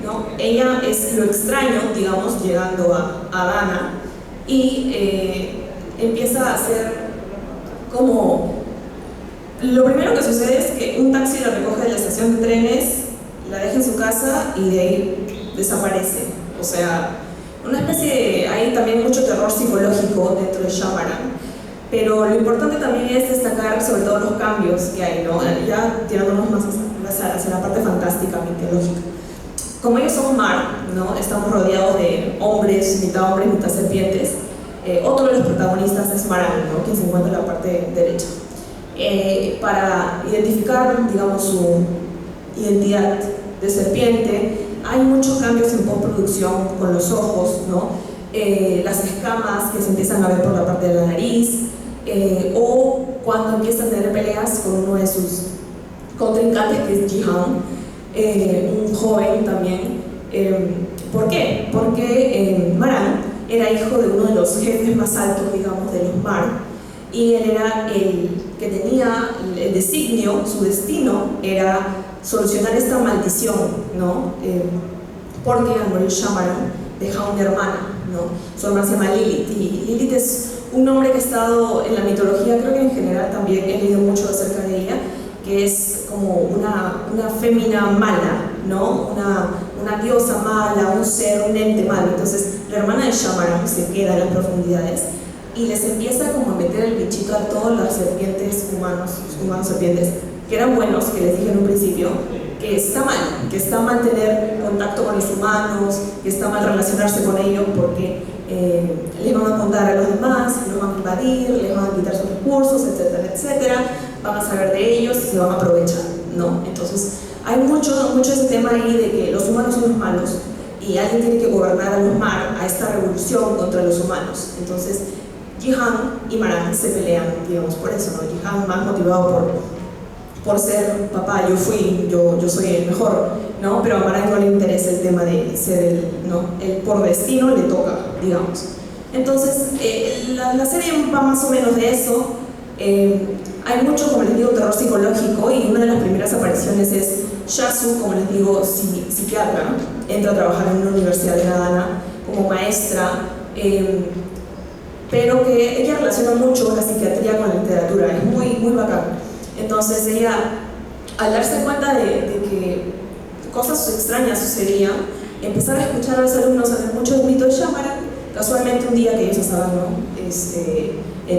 ¿no? Ella es lo extraño, digamos, llegando a Adana, y empieza a hacer como... Lo primero que sucede es que un taxi la recoge de la estación de trenes, la deja en su casa y de ahí desaparece. O sea, una especie de... Hay también mucho terror psicológico dentro de Shyamalan, pero lo importante también es destacar sobre todo los cambios que hay, ¿no? Ya tirándonos más hacia la parte fantástica, mitológica. Como ellos son mar, ¿no? Estamos rodeados de hombres, mitad serpientes. Otro de los protagonistas es Maran, ¿no? Quien se encuentra en la parte derecha. Para identificar, digamos, su identidad de serpiente, hay muchos cambios en postproducción con los ojos, ¿no? Las escamas que se empiezan a ver por la parte de la nariz, o cuando empieza a tener peleas con uno de sus contrincantes, que es Jihan, un joven también. ¿Por qué? Porque Maran era hijo de uno de los jefes más altos, digamos, de los Mar, y él era el que tenía el designio, su destino era solucionar esta maldición, ¿no? Porque al morir Shyamalan deja una hermana, ¿no? Su hermana se llama Lilith, y Lilith es un nombre que ha estado en la mitología, creo que en general también he leído mucho acerca de ella, que es como una fémina mala, ¿no? Una diosa mala, un ser, un ente malo. Entonces la hermana de Shyamalan se queda en las profundidades y les empieza como a meter el bichito a todas las serpientes humanos serpientes, que eran buenos, que les dije en un principio, que está mal tener contacto con los humanos, que está mal relacionarse con ellos porque les van a contar a los demás, los van a invadir, les van a quitar sus recursos, etcétera, etcétera, van a saber de ellos y se van a aprovechar, ¿no? Entonces hay mucho ese tema ahí de que los humanos son los malos y alguien tiene que gobernar a los Mar, a esta revolución contra los humanos. Entonces Jihan y Maran se pelean, digamos, por eso, ¿no? Jihan más motivado por ser papá, yo soy el mejor, ¿no? Pero a Maran no le interesa el tema de ser el por destino le toca, digamos. Entonces, la serie va más o menos de eso. Hay mucho, como les digo, terror psicológico, y una de las primeras apariciones es Yasu, como les digo, psiquiatra, entra a trabajar en una universidad de Adana como maestra, pero que ella relaciona mucho la psiquiatría con la literatura, es muy, muy bacán. Entonces ella, al darse cuenta de que cosas extrañas sucedían, empezaba a escuchar a los alumnos hablar mucho del mito de Shyamalan. Casualmente un día que ellos estaban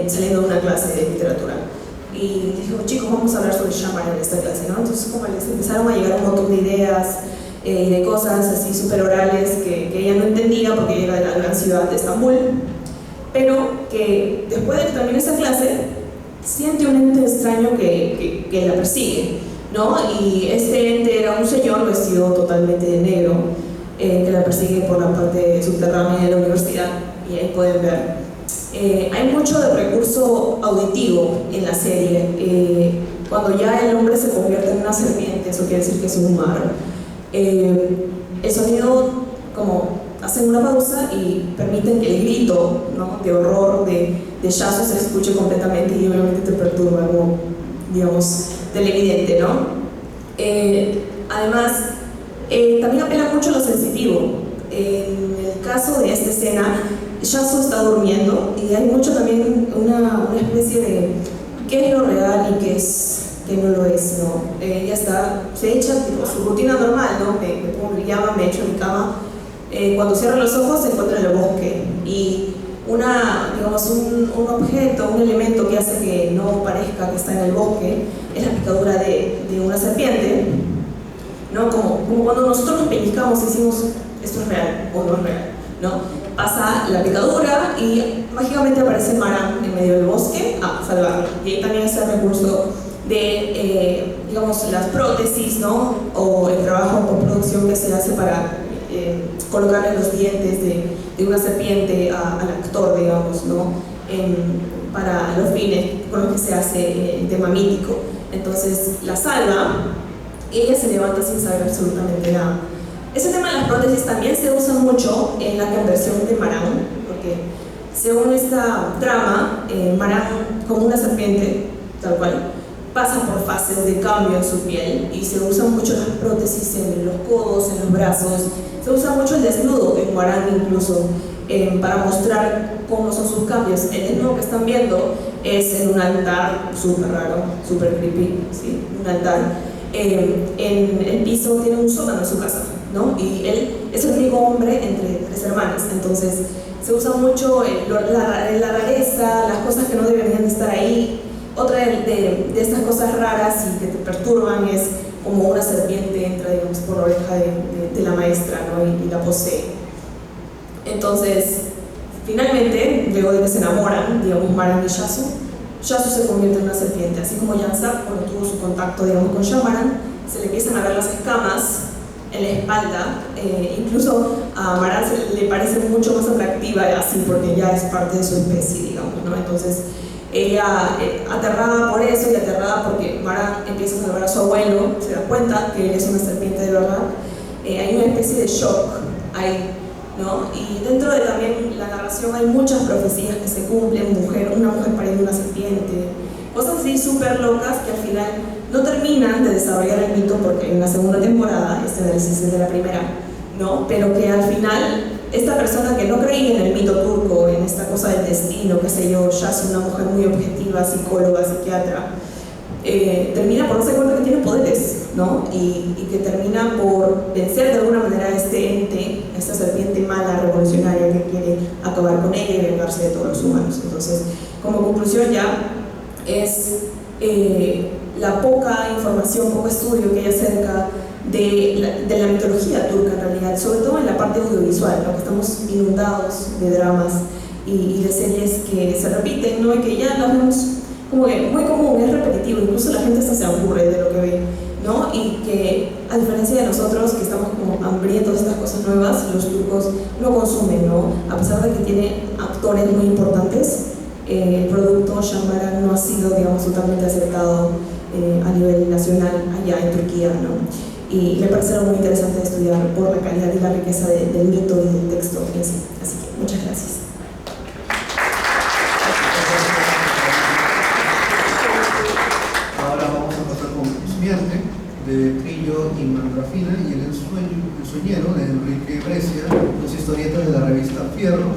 saliendo de una clase de literatura, y dijo: chicos, vamos a hablar sobre Shyamalan en esta clase, ¿no? Entonces como les empezaron a llegar un montón de ideas y de cosas así súper orales que ella no entendía porque ella era de la gran ciudad de Estambul, pero que después de que termine esa clase siente un ente extraño que la persigue, ¿no? Y este ente era un señor vestido totalmente de negro, que la persigue por la parte subterránea de la universidad, y ahí pueden ver. Hay mucho de recurso auditivo en la serie. Cuando ya el hombre se convierte en una serpiente, eso quiere decir que es un humano. El sonido, como hacen una pausa y permiten que el grito, ¿no?, de horror de Yasu se escuche completamente, y obviamente te perturba, como, digamos, televidente, ¿no? Además, también apela mucho a lo sensitivo. En el caso de esta escena, Yasu está durmiendo y hay mucho también una especie de qué es lo real y qué no lo es, ¿no? Ella se echa tipo, su rutina normal, ¿no? Me pongo en pijama, me echo en mi cama. Cuando cierra los ojos se encuentra en el bosque, y un objeto, un elemento que hace que no parezca que está en el bosque es la picadura de una serpiente, ¿no? Como cuando nosotros nos pellizcamos y decimos: esto es real o no es real, ¿no? Pasa la picadura y mágicamente aparece Maran en medio del bosque a salvarlo. Y ahí también está el recurso de, digamos, las prótesis, ¿no? O el trabajo en postproducción que se hace para colocarle los dientes de una serpiente al actor, digamos, ¿no? Para los fines con los que se hace el tema mítico. Entonces la salva y ella se levanta sin saber absolutamente nada. Ese tema de las prótesis también se usa mucho en la conversión de Maran, porque según esta trama, Maran, como una serpiente, tal cual, pasa por fases de cambio en su piel, y se usan mucho las prótesis en los codos, en los brazos. Se usa mucho el desnudo en Maran incluso, para mostrar cómo son sus cambios. El desnudo que están viendo es en un altar súper raro, súper creepy, ¿sí? Un altar. En el piso tiene un sótano en su casa, ¿no? Y él es el único hombre entre 3 hermanas. Entonces se usa mucho la rareza, las cosas que no deberían estar ahí. Otra de estas cosas raras y que te perturban es como una serpiente entra, digamos, por la oreja de la maestra, ¿no? Y la posee. Entonces, finalmente, luego de que se enamoran, digamos, Maran y Yasu se convierte en una serpiente. Así como Yansa, cuando tuvo su contacto, digamos, con Shyamalan, se le empiezan a ver las escamas en la espalda. Incluso a Maran le parece mucho más atractiva así, porque ya es parte de su especie, digamos, ¿no? Entonces, ella, aterrada por eso y aterrada porque Maran empieza a salvar a su abuelo, se da cuenta que él es una serpiente de verdad. Hay una especie de shock ahí, ¿no? Y dentro de también la narración hay muchas profecías que se cumplen: una mujer pariendo una serpiente, cosas así súper locas que al final no terminan de desarrollar el mito, porque hay una segunda temporada, esta es de la primera, ¿no? Pero que al final esta persona que no creía en el mito turco, en esta cosa del destino, qué sé yo, Yasu, una mujer muy objetiva, psicóloga, psiquiatra, termina por darse cuenta que tiene poderes, ¿no? Y que termina por vencer de alguna manera a este ente, a esta serpiente mala, revolucionaria, que quiere acabar con ella y vengarse de todos los humanos. Entonces, como conclusión ya, es la poca información, poco estudio que hay acerca de la mitología turca en realidad, sobre todo en la parte audiovisual, ¿no? Que estamos inundados de dramas y de series que se repiten, ¿no? Y que ya las vemos como que muy común, es repetitivo, incluso la gente hasta se aburre de lo que ve, ¿no? Y que a diferencia de nosotros, que estamos como hambrientos de estas cosas nuevas, los turcos no consumen, ¿no? A pesar de que tiene actores muy importantes, el producto Shyamalan no ha sido, digamos, totalmente aceptado a nivel nacional allá en Turquía, ¿no? Y me parece algo muy interesante de estudiar por la calidad y la riqueza del mito y del texto en sí. Así que muchas gracias. Ahora vamos a pasar con Smierte, de Trillo y Mandrafina, y El Ensueñero, de Enrique Brescia, dos historietas de la revista Fierro.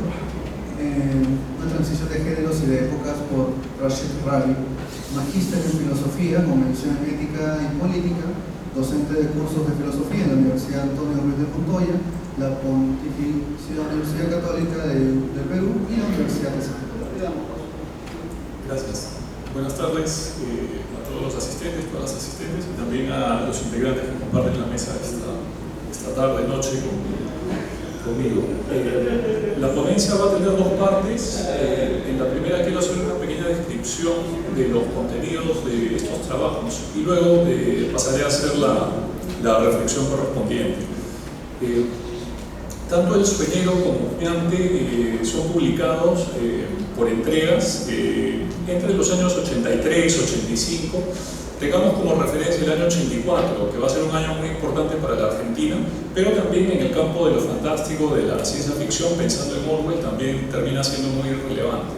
una transición de géneros y de épocas por Rashid Ravi, magíster en filosofía con mención en ética y política, docente de cursos de filosofía en la Universidad Antonio Ruiz de Montoya, la Pontificia Universidad Católica del Perú y la Universidad de San Pedro. Gracias. Buenas tardes a todos los asistentes, todas las asistentes y también a los integrantes que comparten la mesa esta tarde, noche conmigo. La ponencia va a tener dos partes. En la primera quiero hacer una pequeña descripción de los contenidos de estos trabajos y luego pasaré a hacer la reflexión correspondiente. Tanto El Sueñero como Husmeante son publicados por entregas entre los años 83 y 85. Tengamos como referencia el año 84, que va a ser un año muy importante para la Argentina, pero también en el campo de lo fantástico, de la ciencia ficción, pensando en Orwell, también termina siendo muy relevante.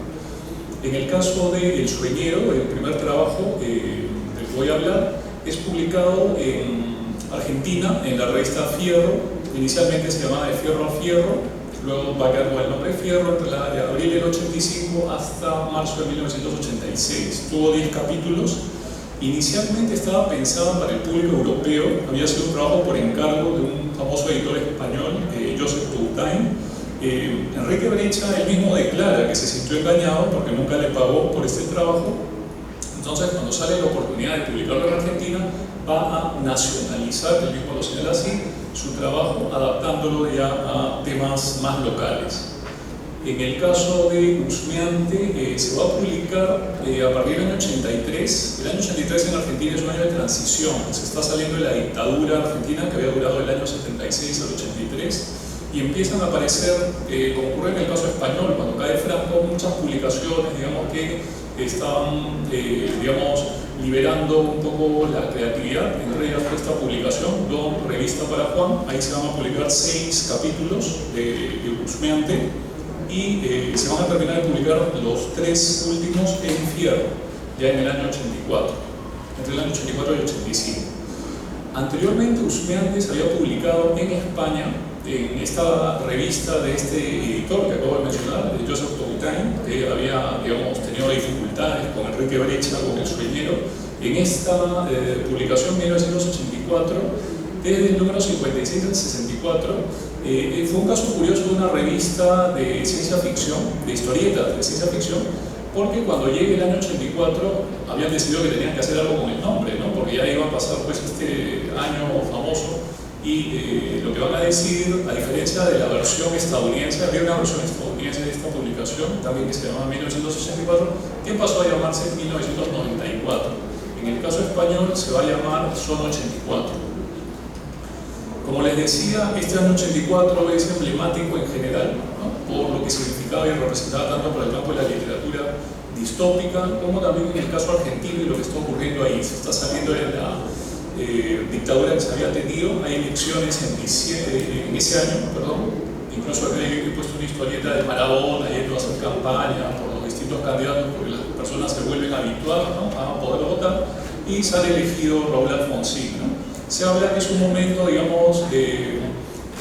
En el caso de El Sueñero, el primer trabajo del que voy a hablar, es publicado en Argentina, en la revista Fierro. Inicialmente se llamaba De Fierro a Fierro, luego va a quedar con el nombre Fierro entre abril del 85 hasta marzo de 1986. Tuvo 10 capítulos. Inicialmente estaba pensada para el público europeo, había sido un trabajo por encargo de un famoso editor español, Joseph Poutain. Enrique Brecha, él mismo declara que se sintió engañado porque nunca le pagó por este trabajo. Entonces, cuando sale la oportunidad de publicarlo en Argentina, va a nacionalizar, él mismo lo señala así, su trabajo adaptándolo ya a temas más locales. En el caso de Husmeante, se va a publicar a partir del año 83. El año 83 en Argentina es un año de transición. Se está saliendo de la dictadura argentina que había durado del año 76 al 83 y empiezan a aparecer, como ocurre en el caso español, cuando cae Franco, muchas publicaciones, digamos, que estaban, liberando un poco la creatividad. Entre ellas fue esta publicación, Don Revista para Juan. Ahí se van a publicar 6 capítulos de Husmeante. Y se van a terminar de publicar los 3 últimos en Fierro, ya en el año 84, entre el año 84 y el 85. Anteriormente, Husmeante se había publicado en España, en esta revista de este editor que acabo de mencionar, de Joseph Poutain, que había, tenido dificultades con Enrique Brecha, con El Sueñero. En esta publicación, 1984, desde el número 56 al 64, fue un caso curioso de una revista de ciencia ficción, de historietas de ciencia ficción, porque cuando llegue el año 84 habían decidido que tenían que hacer algo con el nombre, ¿no? Porque ya iba a pasar pues este año famoso y lo que van a decir, a diferencia de la versión estadounidense, había una versión estadounidense de esta publicación también que se llamaba 1964, que pasó a llamarse 1994. En el caso español se va a llamar Son 84. Como les decía, este año 84 es emblemático en general, ¿no? Por lo que significaba y representaba tanto para el campo de la literatura distópica, como también en el caso argentino y lo que está ocurriendo ahí. Se está saliendo de la dictadura que se había tenido, hay elecciones en ese año, incluso acá he puesto una historieta de Maradona yendo a hacer campaña por los distintos candidatos, porque las personas se vuelven habituadas, ¿no?, a poder votar, y sale elegido Raúl Alfonsín, ¿no? Se habla que es un momento, digamos, de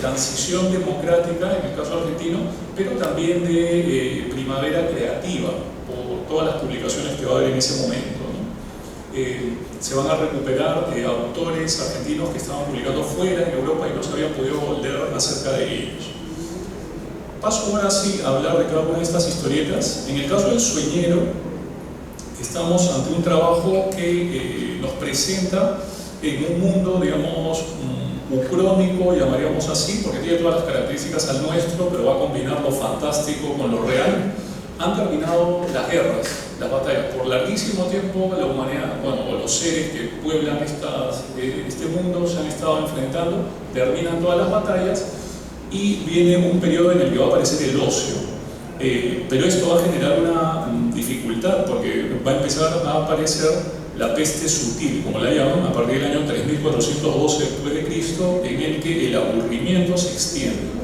transición democrática en el caso argentino, pero también de primavera creativa, por todas las publicaciones que va a haber en ese momento, ¿no? Se van a recuperar autores argentinos que estaban publicando fuera en Europa y no se habían podido leer acerca de ellos. Paso ahora sí a hablar de cada una de estas historietas. En el caso del Sueñero, estamos ante un trabajo que nos presenta en un mundo, digamos, ucrónico, llamaríamos así, porque tiene todas las características al nuestro, pero va a combinar lo fantástico con lo real. Han terminado las guerras, las batallas. Por larguísimo tiempo la humanidad, o los seres que pueblan este mundo se han estado enfrentando, terminan todas las batallas y viene un periodo en el que va a aparecer el ocio. Pero esto va a generar una dificultad, porque va a empezar a aparecer la peste sutil, como la llaman, a partir del año 3412 después de Cristo, en el que el aburrimiento se extiende.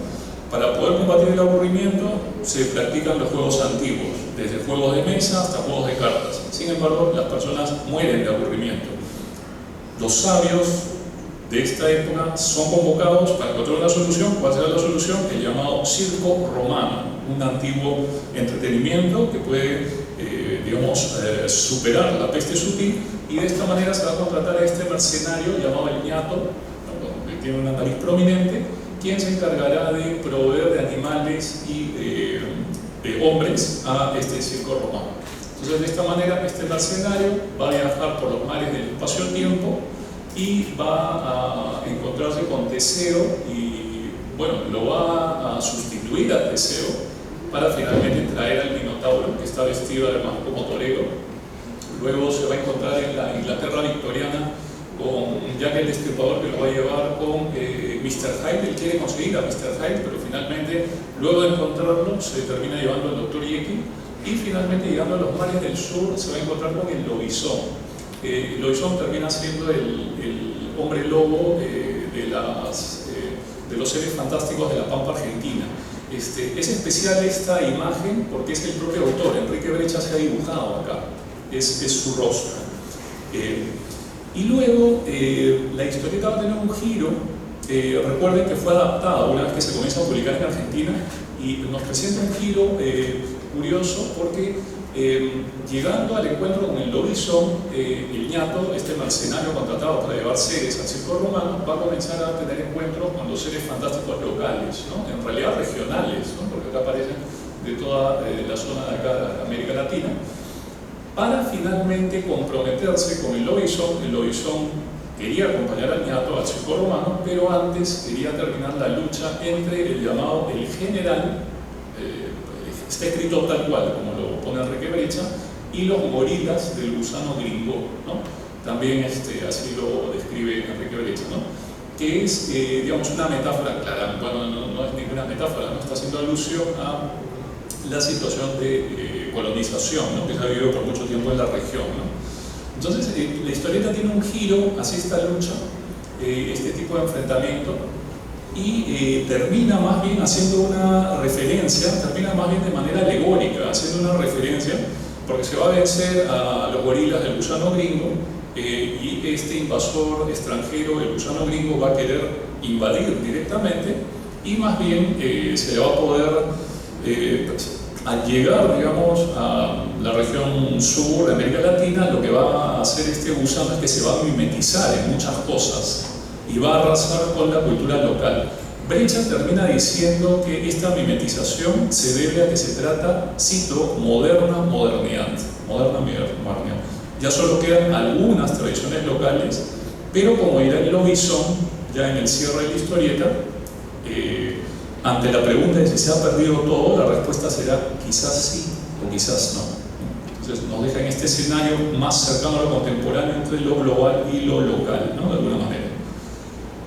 Para poder combatir el aburrimiento se practican los juegos antiguos, desde juegos de mesa hasta juegos de cartas. Sin embargo, las personas mueren de aburrimiento. Los sabios de esta época son convocados para encontrar una solución. ¿Cuál será la solución? El llamado circo romano. un antiguo entretenimiento que puede, superar la peste sutil, y de esta manera se va a contratar a este mercenario llamado el ñato, que tiene una nariz prominente, quien se encargará de proveer de animales y de hombres a este circo romano. Entonces, de esta manera, este mercenario va a viajar por los mares del espacio-tiempo y va a encontrarse con Teseo y, bueno, lo va a sustituir a Teseo para finalmente traer al Minotauro, que está vestido además como torero. Luego se va a encontrar en la Inglaterra victoriana con Jack el Destripador, que lo va a llevar con Mr. Hyde. Él quiere conseguir a Mr. Hyde, pero finalmente, luego de encontrarlo, se termina llevando al Dr. Jekyll, y finalmente, llegando a los mares del sur, se va a encontrar con el lobizón. El lobizón termina siendo el hombre lobo de los seres fantásticos de la Pampa Argentina. Es especial esta imagen porque es el propio autor, Enrique Brecha, se ha dibujado acá, es su rostro. Y luego la historieta va a tener un giro. Recuerden que fue adaptada una vez que se comienza a publicar en Argentina, y nos presenta un giro curioso porque llegando al encuentro con el lobizón, el ñato, este mercenario contratado para llevar seres al circo romano, va a comenzar a tener encuentros con los seres fantásticos locales, ¿no? En realidad regionales, ¿no? Porque acá aparecen de toda la zona de acá de América Latina, para finalmente comprometerse con el lobizón. El lobizón quería acompañar al ñato al circo romano, pero antes quería terminar la lucha entre el llamado el general, está escrito tal cual como lo pone Enrique Brecha, y los gorilas del gusano gringo, ¿no? También así lo describe Enrique Brecha, ¿no? Que es, digamos, una metáfora clara. Bueno, no es ninguna metáfora, no está haciendo alusión a la situación de colonización, ¿no? Que se ha vivido por mucho tiempo en la región, ¿no? Entonces, la historieta tiene un giro hacia esta lucha, este tipo de enfrentamiento, y termina más bien haciendo una referencia, termina más bien de manera alegórica, haciendo una referencia, porque se va a vencer a los gorilas del gusano gringo, y este invasor extranjero, el gusano gringo, va a querer invadir directamente, y más bien se le va a poder, al llegar, digamos, a la región sur de América Latina, lo que va a hacer este gusano es que se va a mimetizar en muchas cosas y va a arrasar con la cultura local. Brecha termina diciendo que esta mimetización se debe a que se trata, cito, moderna modernidad. Ya solo quedan algunas tradiciones locales, pero como dirá el lobizón, ya en el cierre de la historieta, ante la pregunta de si se ha perdido todo, la respuesta será quizás sí o quizás no. Entonces nos deja en este escenario más cercano a lo contemporáneo entre lo global y lo local, ¿no? De alguna manera.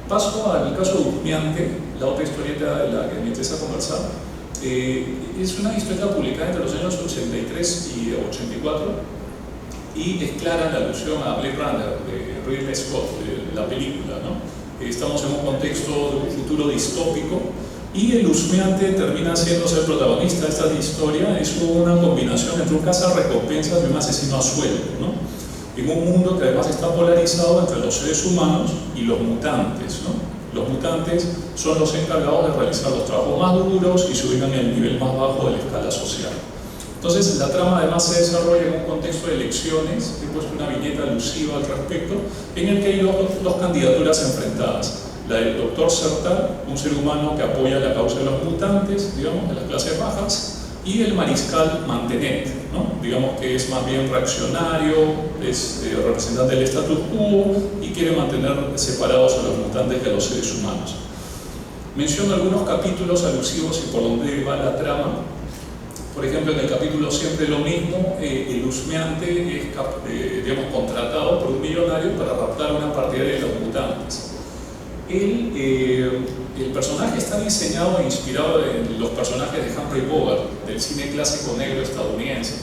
Paso al caso de Usmiante, la otra historieta de la que me interesa conversar. Es una historieta publicada entre los años 83 y 84, y es clara la alusión a Blade Runner de Ridley Scott, de la película, ¿no? Estamos en un contexto de un futuro distópico, y el husmeante termina siendo el protagonista de esta historia. Es una combinación entre un cazarrecompensas y un asesino a sueldo, ¿no? En un mundo que además está polarizado entre los seres humanos y los mutantes, ¿no? Los mutantes son los encargados de realizar los trabajos más duros y se ubican en el nivel más bajo de la escala social. Entonces, la trama además se desarrolla en un contexto de elecciones. He puesto una viñeta alusiva al respecto, en el que hay dos candidaturas enfrentadas. La del doctor Sertal, un ser humano que apoya la causa de los mutantes, digamos, de las clases bajas, y el mariscal Mantenet, ¿no? Digamos que es más bien reaccionario, es representante del status quo y quiere mantener separados a los mutantes de los seres humanos. Menciono algunos capítulos alusivos y por donde va la trama. Por ejemplo, en el capítulo Siempre lo mismo, el husmeante es digamos, contratado por un millonario para raptar una partidaria de los mutantes. El personaje está diseñado e inspirado en los personajes de Humphrey Bogart, del cine clásico negro estadounidense.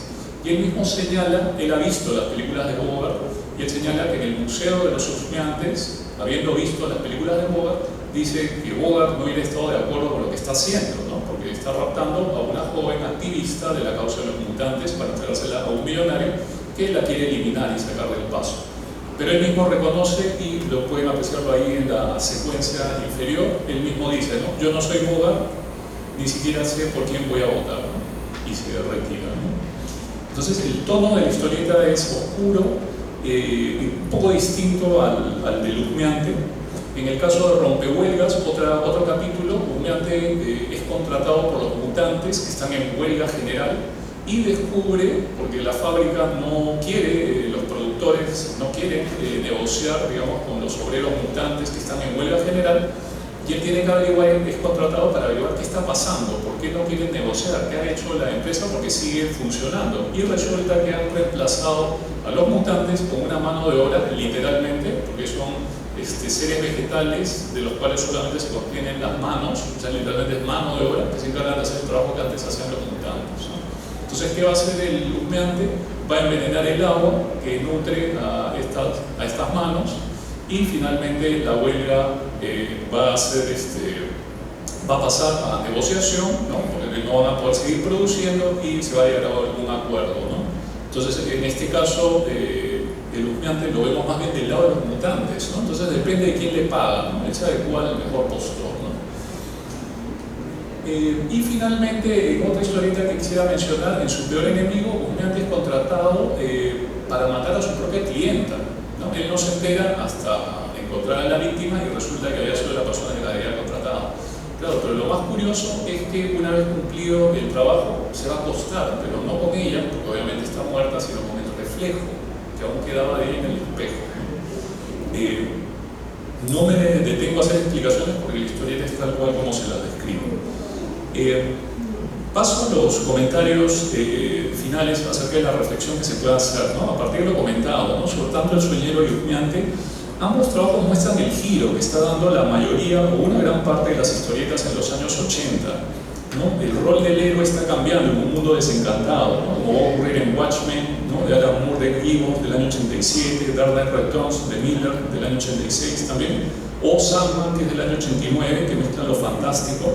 Y él mismo señala, él ha visto las películas de Bogart, y él señala que en el Museo de los Husmeantes, habiendo visto las películas de Bogart, dice que Bogart no hubiera estado de acuerdo con lo que está haciendo, ¿no? Porque está raptando a una joven activista de la causa de los mutantes para entregársela a un millonario que la quiere eliminar y sacar del paso. Pero él mismo reconoce, y lo pueden apreciarlo ahí en la secuencia inferior, él mismo dice, ¿no? Yo no soy Bogart, ni siquiera sé por quién voy a votar, ¿no? Y se retira, ¿no? Entonces el tono de la historieta es oscuro, un poco distinto al de Husmeante. En el caso de Rompehuelgas, otro capítulo, Husmeante es contratado por los mutantes que están en huelga general y descubre, porque la fábrica no quiere, los productores no quieren negociar, digamos, con los obreros mutantes que están en huelga general, y él tiene que averiguar, es contratado para averiguar qué está pasando, por qué no quieren negociar, qué ha hecho la empresa, porque sigue funcionando. Y resulta que han reemplazado a los mutantes con una mano de obra, literalmente, porque son seres vegetales de los cuales solamente se obtienen las manos, o sea, literalmente es mano de obra, que se encargan de hacer el trabajo que antes hacían los mutantes, ¿no? Entonces, ¿qué va a hacer el Husmeante? Va a envenenar el agua que nutre a estas manos, y finalmente la huelga va a pasar a negociación, ¿no? Porque no van a poder seguir produciendo y se va a llegar a algún acuerdo, ¿no? Entonces, en este caso, el Husmeante lo vemos más bien del lado de los mutantes, ¿no? Entonces depende de quién le paga, ¿no? Él se adecua al mejor postor, ¿no? Y finalmente, en otra historieta que quisiera mencionar, en Su peor enemigo, Husmeante es contratado para matar a su propia clienta, ¿no? Él no se entera hasta encontrar a la víctima y resulta que había sido la persona que la había contratado. Claro, pero lo más curioso es que una vez cumplido el trabajo se va a acostar, pero no con ella, porque obviamente está muerta, sino con el reflejo que aún quedaba de ella en el espejo. No me detengo a hacer explicaciones porque la historieta es tal cual como se la describo. Paso a los comentarios finales acerca de la reflexión que se puede hacer, ¿no? A partir de lo comentado, ¿no? Sobre tanto El Sueñero y Husmeante, ambos trabajos muestran el giro que está dando la mayoría o una gran parte de las historietas en los años 80, ¿no? El rol del héroe está cambiando en un mundo desencantado, ¿no? Como va a ocurrir en Watchmen, ¿no? De Alan Moore de Gibbons del año 87, Dark Knight Returns de Miller del año 86 también, o Sandman, que es del año 89, que mezcla lo fantástico,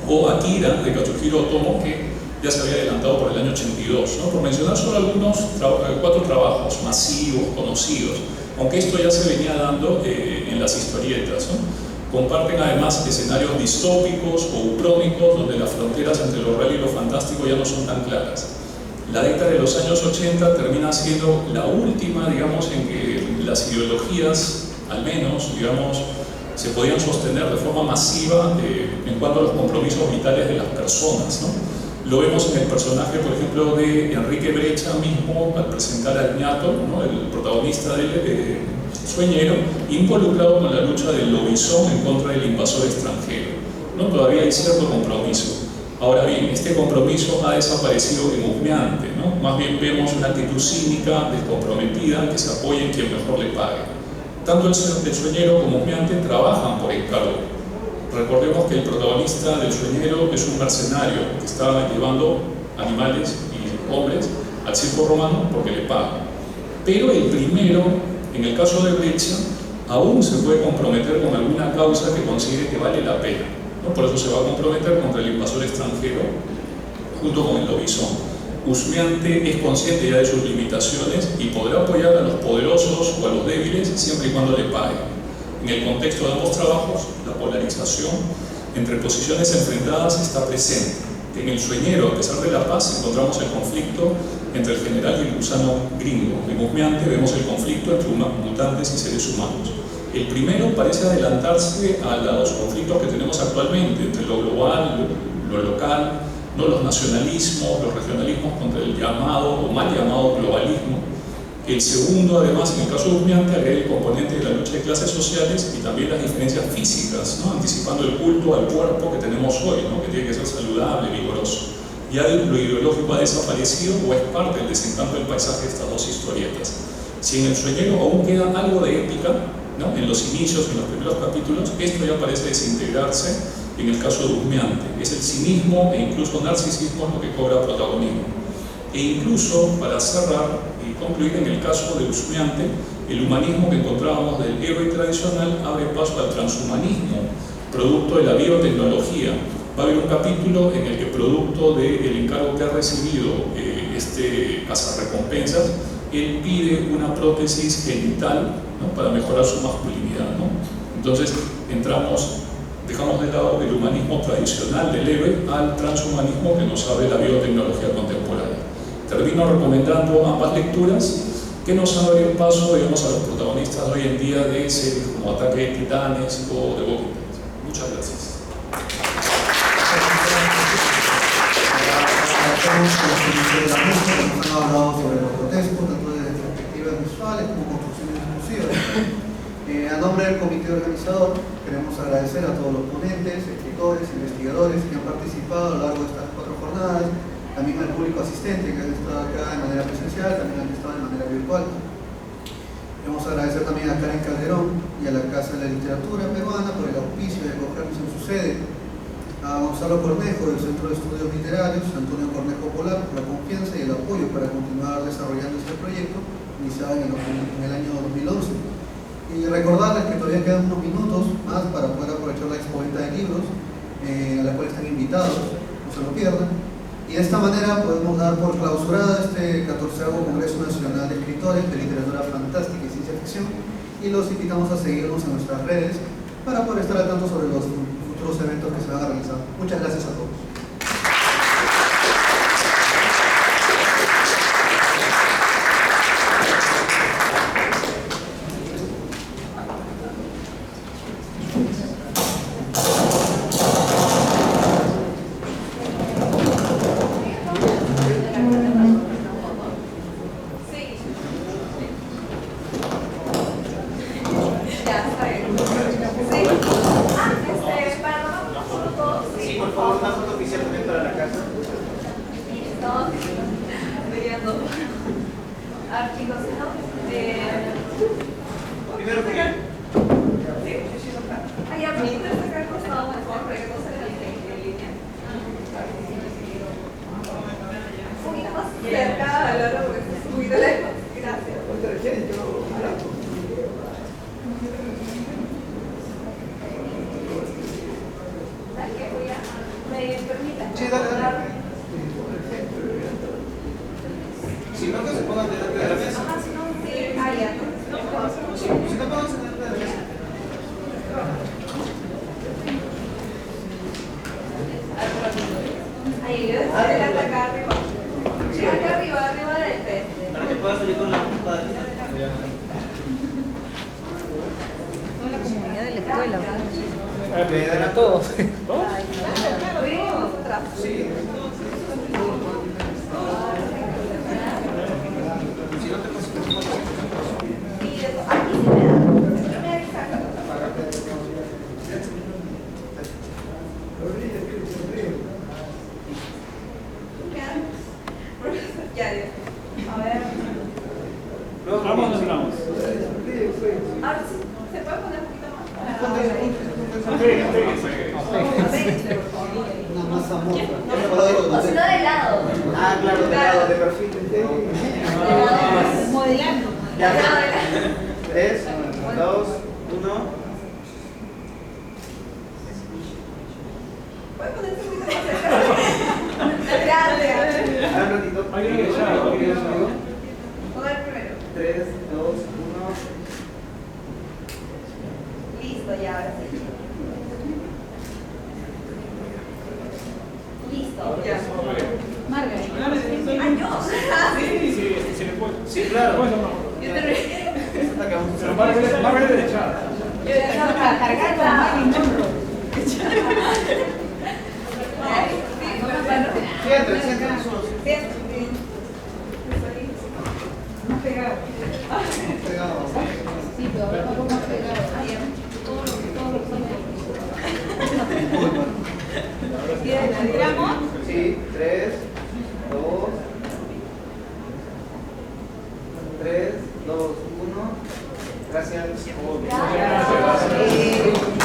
o Akira de Katsuhiro Otomo, que ya se había adelantado por el año 82, ¿no? Por mencionar solo algunos 4 trabajos masivos, conocidos, aunque esto ya se venía dando en las historietas, ¿no? Comparten además escenarios distópicos o uchrónicos donde las fronteras entre lo real y lo fantástico ya no son tan claras. La década de los años 80 termina siendo la última, digamos, en que las ideologías, al menos, digamos, se podían sostener de forma masiva en cuanto a los compromisos vitales de las personas, ¿no? Lo vemos en el personaje, por ejemplo, de Enrique Brecha mismo, al presentar al ñato, ¿no? El protagonista del Sueñero, involucrado con la lucha del lobizón en contra del invasor extranjero, ¿no? Todavía hay cierto compromiso. Ahora bien, este compromiso ha desaparecido en Husmeante, ¿no? Más bien vemos una actitud cínica, descomprometida, que se apoya en quien mejor le pague. Tanto el Sueñero como Husmeante trabajan por encargo. Recordemos que el protagonista del Sueñero es un mercenario que estaba llevando animales y hombres al circo romano porque le pagan. Pero el primero, en el caso de Brecha, aún se puede comprometer con alguna causa que considere que vale la pena, ¿no? Por eso se va a comprometer contra el invasor extranjero junto con el lobizón. Husmeante es consciente ya de sus limitaciones y podrá apoyar a los poderosos o a los débiles siempre y cuando le paguen. En el contexto de ambos trabajos, la polarización entre posiciones enfrentadas está presente. En El Sueñero, a pesar de la paz, encontramos el conflicto entre el general y el gusano gringo. En Husmeante vemos el conflicto entre mutantes y seres humanos. El primero parece adelantarse a los conflictos que tenemos actualmente entre lo global, lo local, ¿no? Los nacionalismos, los regionalismos contra el llamado o mal llamado globalismo. El segundo, además, en el caso de Husmeante, agrega el componente de la lucha de clases sociales y también las diferencias físicas, ¿no? Anticipando el culto al cuerpo que tenemos hoy, ¿no? Que tiene que ser saludable, vigoroso. Ya lo ideológico ha desaparecido o es parte del desencanto del paisaje de estas dos historietas. Si en El Sueñero aún queda algo de épica, ¿no? En los inicios, en los primeros capítulos, esto ya parece desintegrarse en el caso de Husmeante. Es el cinismo e incluso narcisismo lo que cobra protagonismo. E incluso, para cerrar y concluir, en el caso de Husmeante, el humanismo que encontrábamos del héroe tradicional abre paso al transhumanismo, producto de la biotecnología. Va a haber un capítulo en el que, producto del encargo que ha recibido este cazarrecompensas, él pide una prótesis genital, ¿no? Para mejorar su masculinidad, ¿no? Entonces entramos Dejamos de lado el humanismo tradicional del héroe al transhumanismo que nos abre la biotecnología contemporánea. Termino recomendando ambas lecturas que nos abren paso, digamos, a los protagonistas de hoy en día de series como Ataque de Titanes o The Walking Dead. Muchas gracias. Nos han hablado sobre lo grotesco, tanto desde perspectivas visuales como construcciones exclusivas. A nombre del comité organizador, queremos agradecer a todos los ponentes, escritores, investigadores que han participado a lo largo de estas 4 jornadas, también al público asistente que han estado acá de manera presencial, también han estado de manera virtual. Queremos agradecer también a Karen Calderón y a la Casa de la Literatura Peruana por el auspicio de acogernos en su sede, a Gonzalo Cornejo del Centro de Estudios Literarios, Antonio Cornejo Polar por la confianza y el apoyo para continuar desarrollando este proyecto iniciado en el año 2011. Y recordarles que todavía quedan unos minutos más para poder aprovechar la expoventa de libros a la cual están invitados, no se lo pierdan. Y de esta manera podemos dar por clausurada este 14º Congreso Nacional de Escritores de Literatura Fantástica y Ciencia Ficción, y los invitamos a seguirnos en nuestras redes para poder estar al tanto sobre los futuros eventos que se van a realizar. Muchas gracias a todos. Sí, 3, 2, 3, 2, 1. Gracias. Gracias.